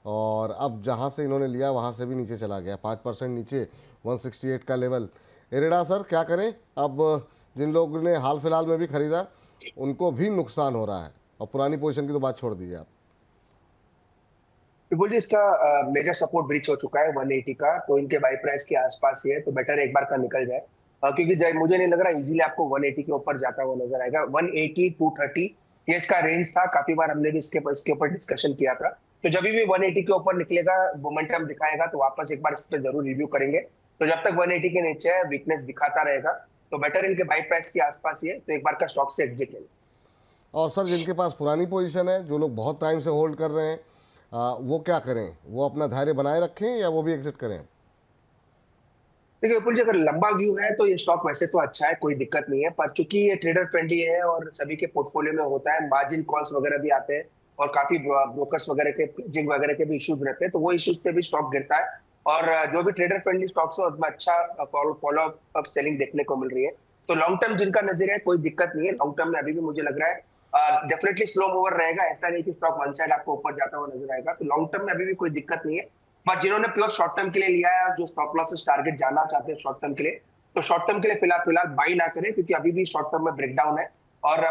और अब जहाँ से इन्होंने लिया वहाँ से भी नीचे चला गया, 5% नीचे, 168 का लेवल। इरडा सर क्या करें? अब जिन लोगों ने हाल फिलहाल में भी खरीदा उनको भी नुकसान हो रहा है, और पुरानी पोजीशन की तो बात छोड़ दीजिए आप। विपुल जी इसका मेजर सपोर्ट ब्रीच हो चुका है 180 का, तो इनके बाई प्राइस के आसपास ही है, तो बेटर एक बार का निकल जाए, क्योंकि मुझे नहीं लग रहा इजीली आपको 180 के ऊपर जाता हुआ नजर आएगा। 180 230 ये इसका रेंज था, काफी बार हमने भी इसके ऊपर डिस्कशन किया था। तो जब भी 180 के ऊपर निकलेगा, मोमेंटम दिखाएगा, तो वापस एक बार इस पर जरूर रिव्यू करेंगे। तो जब तक 180 के नीचे है, वीकनेस दिखाता रहेगा, तो बेटर इनके बाई प्राइस के आसपास ही है, तो एक बार का स्टॉक से एग्जिट लेंगे। और सर जिनके पास पुरानी पोजीशन है, जो लोग बहुत टाइम से होल्ड कर रहे हैं, वो क्या करें? वो अपना धैर्य बनाए रखें या वो भी एग्जिट करें? देखिए विपुल जी, अगर लंबा व्यू है तो ये स्टॉक वैसे तो अच्छा है, कोई दिक्कत नहीं है, पर चूंकि ये ट्रेडर फ्रेंडली है और सभी के पोर्टफोलियो में होता है, मार्जिन कॉल्स वगैरह भी आते हैं, और काफी ब्रोकर्स वगैरह के प्लेजिंग वगैरह के भी इश्यूज रहते हैं, तो वो इश्यूज से भी स्टॉक गिरता है। और जो भी ट्रेडर फ्रेंडली स्टॉक्स है उसमें अच्छा फॉलो अप सेलिंग देखने को मिल रही है। तो लॉन्ग टर्म जिनका नजर है कोई दिक्कत नहीं है, लॉन्ग टर्म में अभी भी मुझे लग रहा है डेफिनेटली स्लो मूवर रहेगा, ऐसा नहीं कि स्टॉक वन साइड आपको ऊपर जाता हुआ नजर आएगा। तो लॉन्ग टर्म में अभी भी कोई दिक्कत नहीं है। बट जिन्होंने प्योर शॉर्ट टर्म के लिए लिया है, जो स्टॉप लॉसेस टारगेट जाना चाहते हैं शॉर्ट टर्म के लिए, तो शॉर्ट टर्म के लिए फिलहाल बाई ना करें, क्योंकि अभी भी शॉर्ट टर्म में ब्रेकडाउन है और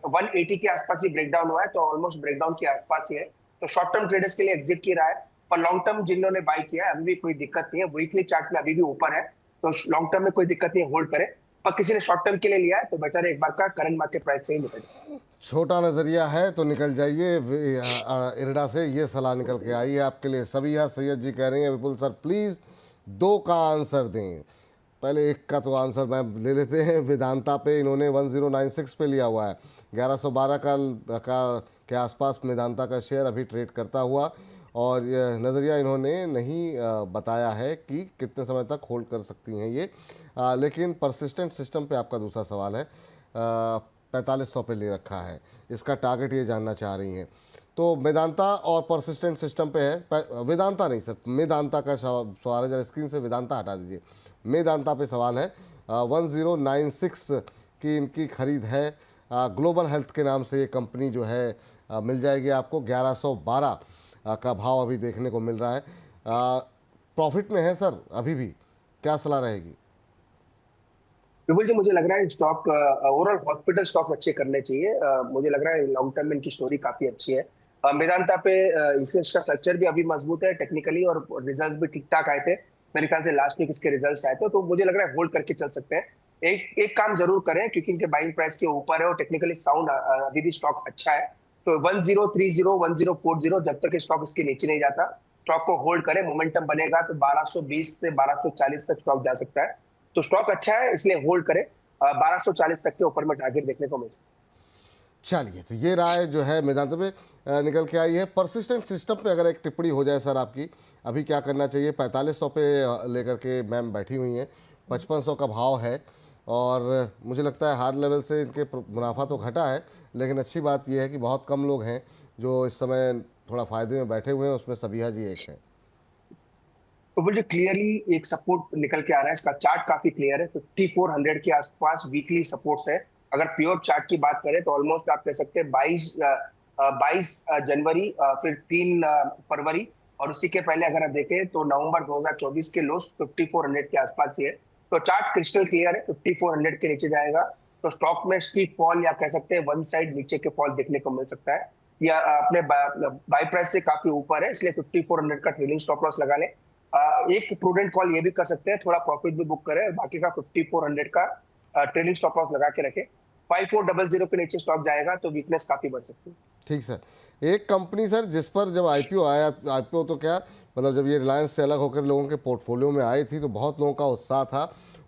180 के आसपास ही ब्रेकडाउन हुआ है, तो ऑलमोस्ट ब्रेकडाउन के आसपास ही है। तो शॉर्ट टर्म ट्रेडर्स के लिए एग्जिट की रहा है, पर लॉन्ग टर्म जिन्होंने बाई किया है अभी भी कोई दिक्कत नहीं है, वीकली चार्ट में अभी भी ऊपर है, तो लॉन्ग टर्म में कोई दिक्कत नहीं है, होल्ड करें। पर किसी ने शॉर्ट टर्म के लिए लिया है तो बेटर है एक बार का करंट मार्केट प्राइस से ही निकल जाए। छोटा नज़रिया है तो निकल जाइए इरडा से, ये सलाह निकल के आई है आपके लिए। सभी यहाँ सैयद जी कह रहे हैं विपुल सर प्लीज़ 2 का आंसर दें। पहले 1 का तो आंसर मैं ले लेते हैं। वेदांता पे इन्होंने 1096 पे लिया हुआ है, 1112 के आसपास वेदांता का शेयर अभी ट्रेड करता हुआ, और यह नज़रिया इन्होंने नहीं बताया है कि कितने समय तक होल्ड कर सकती हैं ये। लेकिन परसिस्टेंट सिस्टम पे आपका दूसरा सवाल है, 4500 पे ले रखा है, इसका टारगेट ये जानना चाह रही हैं। तो वेदांता और परसिस्टेंट सिस्टम पे है, वेदांता नहीं सर, मेदांता का सवाल है, जरा स्क्रीन से वेदांता हटा दीजिए, मेदांता पे सवाल है। 1096 की इनकी खरीद है। ग्लोबल हेल्थ के नाम से ये कंपनी जो है मिल जाएगी आपको, 1112 का भाव अभी देखने को मिल रहा है। प्रॉफिट में है सर अभी भी, क्या सलाह रहेगी? विपुल जी मुझे लग रहा है स्टॉक ओवरऑल हॉस्पिटल स्टॉक अच्छे करने चाहिए। मुझे लग रहा है लॉन्ग टर्म में इनकी स्टोरी काफी अच्छी है। मेदांता पे इसका स्ट्रक्चर भी अभी मजबूत है टेक्निकली, और रिजल्ट्स भी ठीक ठाक आए थे, मेरे ख्याल से लास्ट वीक इसके रिजल्ट्स आए थे, तो मुझे लग रहा है होल्ड करके चल सकते हैं। एक काम जरूर करें, क्योंकि इनके बाइंग प्राइस के ऊपर है और टेक्निकली साउंड अभी भी स्टॉक अच्छा है। तो 1030 1040 जब तक स्टॉक इसके नीचे नहीं जाता, स्टॉक को होल्ड करें। मोमेंटम बनेगा तो 1220 से 1240 तक स्टॉक जा सकता है। तो स्टॉक अच्छा है इसलिए होल्ड करें, 1240 तक के ऊपर में टारगेट देखने को मिल सकता है। चलिए, तो ये राय जो है मेदांता पे निकल के आई है। परसिस्टेंट सिस्टम पे अगर एक टिप्पणी हो जाए सर आपकी, अभी क्या करना चाहिए? 4500 पे लेकर के मैम बैठी हुई हैं, 5500 का भाव है, और मुझे लगता है हार लेवल से इनके मुनाफा तो घटा है, लेकिन अच्छी बात यह है कि बहुत कम लोग हैं जो इस समय थोड़ा फ़ायदे में बैठे हुए हैं, उसमें सबिहा जी एक हैं। तो मुझे क्लियरली एक सपोर्ट निकल के आ रहा है, इसका चार्ट काफी क्लियर है, 5400 के आसपास वीकली सपोर्ट्स है। अगर प्योर चार्ट की बात करें तो ऑलमोस्ट आप कह सकते हैं 22 जनवरी, फिर 3 फरवरी, और उसी के पहले अगर आप देखें तो नवंबर 2024 के लोस 5400 के आसपास ही है। तो चार्ट क्रिस्टल क्लियर है, 5400 के नीचे जाएगा तो स्टॉक में स्टीप फॉल, या कह सकते हैं वन साइड नीचे के फॉल देखने को मिल सकता है, या अपने बाय प्राइस से काफी ऊपर है, इसलिए 5400 का ट्रेलिंग स्टॉप लॉस लगा लें। एक प्रूडेंट कॉल ये भी कर सकते हैं, थोड़ा प्रॉफिट भी बुक करें, बाकी का 5400 का ट्रेलिंग स्टॉप लॉस लगा के रखें। 5400 के नीचे स्टॉक जाएगा तो वीकनेस काफी बढ़ सकती है। ठीक सर। एक कंपनी सर जिस पर जब आईपीओ आया, आईपीओ तो क्या मतलब जब ये रिलायंस से अलग होकर लोगों के पोर्टफोलियो में आई थी तो बहुत लोगों का उत्साह था,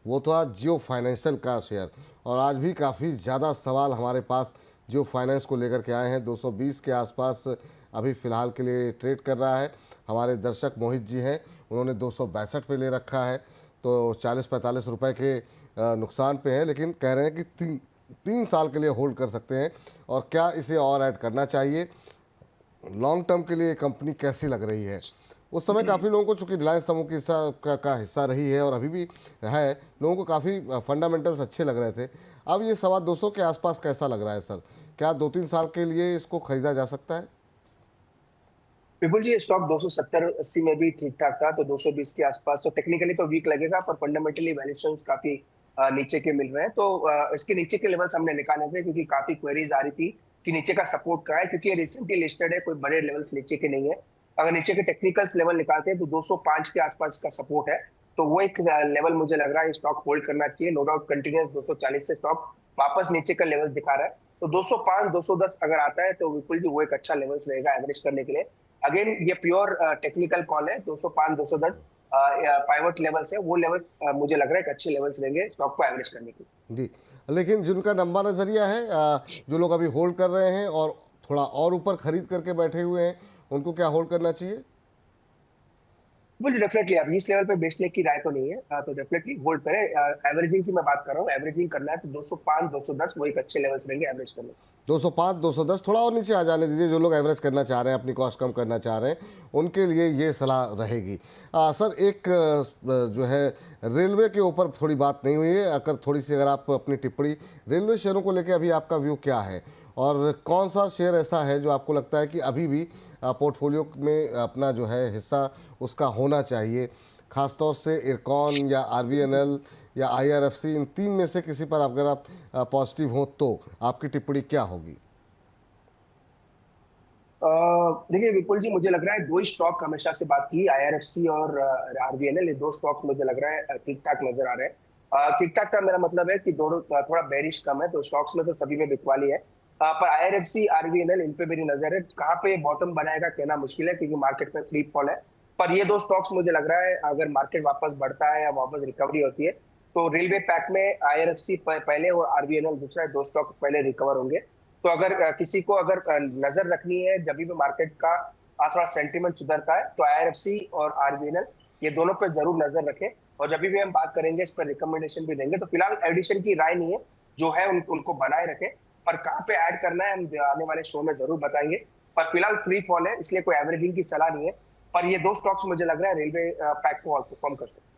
वो था जियो फाइनेंशियल का शेयर, और आज भी काफ़ी ज़्यादा सवाल हमारे पास जियो फाइनेंस को लेकर के आए हैं। 220 के आसपास अभी फ़िलहाल के लिए ट्रेड कर रहा है। हमारे दर्शक मोहित जी हैं, उन्होंने 262 पे ले रखा है, तो 40-45 रुपए के नुकसान पे है, लेकिन कह रहे हैं कि 3 साल के लिए होल्ड कर सकते हैं। और क्या इसे और ऐड करना चाहिए? लॉन्ग टर्म के लिए कंपनी कैसी लग रही है? उस समय काफ़ी लोगों को, चूँकि रिलायंस समूह की का हिस्सा रही है और अभी भी है, लोगों को काफ़ी फंडामेंटल्स अच्छे लग रहे थे। अब ये 225 के आसपास कैसा लग रहा है सर? क्या 2-3 साल के लिए इसको खरीदा जा सकता है? विपुल जी स्टॉक 270-80 में भी ठीक ठाक था, तो 220 के आसपास, तो टेक्निकली तो वीक लगेगा, पर फंडामेंटली वैल्यूएशंस काफी नीचे के मिल रहे हैं। तो इसके नीचे के लेवल्स हमने निकाले थे, क्योंकि काफी क्वेरीज आ रही थी कि नीचे का सपोर्ट कहाँ है, क्योंकि ये रिसेंटली लिस्टेड है, कोई बड़े लेवल्स नीचे के नहीं है। अगर नीचे के टेक्निकल्स लेवल निकालते हैं तो 205 के आसपास का सपोर्ट है, तो वो एक लेवल मुझे लग रहा है स्टॉक होल्ड करना चाहिए। नो डाउट कंटिन्यूस 240 से स्टॉक वापस नीचे का लेवल दिखा रहा है, तो 205 210 अगर आता है तो विपुल जी वो एक अच्छा लेवल्स रहेगा एवरेज करने के लिए। अगेन ये प्योर टेक्निकल कॉल है, 205 210 पाइवट लेवल्स है, वो लेवल्स मुझे लग रहा है कि अच्छे लेवल्स रहेंगे स्टॉक को एवरेज करने के लिए। जी, लेकिन जिनका लंबा नज़रिया है, जो लोग अभी होल्ड कर रहे हैं और थोड़ा और ऊपर खरीद करके बैठे हुए हैं, उनको क्या होल्ड करना चाहिए? मुझे डेफिनेटली अब इस लेवल पे बेचने की राय तो नहीं है, तो डेफिनेटली होल्ड करें। एवरेजिंग की मैं बात कर रहा हूँ, एवरेजिंग करना है तो 205 210 वो एक अच्छे लेवल्स रहेंगे एवरेज करने। 205 210 थोड़ा और नीचे आ जाने दीजिए। जो लोग एवरेज करना चाह रहे हैं, अपनी कॉस्ट कम करना चाह रहे हैं, उनके लिए ये सलाह रहेगी। सर, एक जो है रेलवे के ऊपर थोड़ी बात नहीं हुई है, अगर थोड़ी सी अगर आप अपनी टिप्पणी रेलवे शेयरों को लेकर, अभी आपका व्यू क्या है और कौन सा शेयर ऐसा है जो आपको लगता है कि अभी भी पोर्टफोलियो में अपना जो है हिस्सा उसका होना चाहिए, खासतौर से इरकॉन या आरवीएनएल या आईआरएफसी, इन तीन में से किसी पर अगर आप पॉजिटिव हो तो आपकी टिप्पणी क्या होगी? देखिए विपुल जी, मुझे लग रहा है दो ही स्टॉक हमेशा से बात की, आईआरएफसी और आरबीएनएल, ये दो स्टॉक्स मुझे लग रहा है ठीक ठाक नजर आ रहे हैं। ठीक ठाक का मेरा मतलब है कि दोनों थोड़ा बेरिश कम है, तो स्टॉक्स में तो सभी में बिकवाली है। पर आईआरएफसी आरबीएनएल इन पे मेरी नजर है। कहाँ पे बॉटम बनाएगा कहना मुश्किल है, क्योंकि मार्केट में फ्री फॉल है। पर ये दो स्टॉक्स मुझे लग रहा है अगर मार्केट वापस बढ़ता है या वापस रिकवरी होती है तो रेलवे पैक में आईआरएफसी पहले और आरबीएनएल दूसरा, दो स्टॉक पहले रिकवर होंगे। तो अगर किसी को अगर नजर रखनी है जब भी मार्केट का थोड़ा सेंटीमेंट सुधरता है, तो आईआरएफसी और आरबीएनएल ये दोनों पे जरूर नजर रखें। और जब भी हम बात करेंगे इस पर रिकमेंडेशन भी देंगे, तो फिलहाल एडिशन की राय नहीं है, जो है उनको बनाए रखें। पर कहाँ पे ऐड करना है हम आने वाले शो में जरूर बताएंगे। पर फिलहाल फ्री फॉल है, इसलिए कोई एवरेजिंग की सलाह नहीं है। पर ये दो स्टॉक्स मुझे लग रहा है रेलवे पैक को आउट परफॉर्म कर सकते हैं।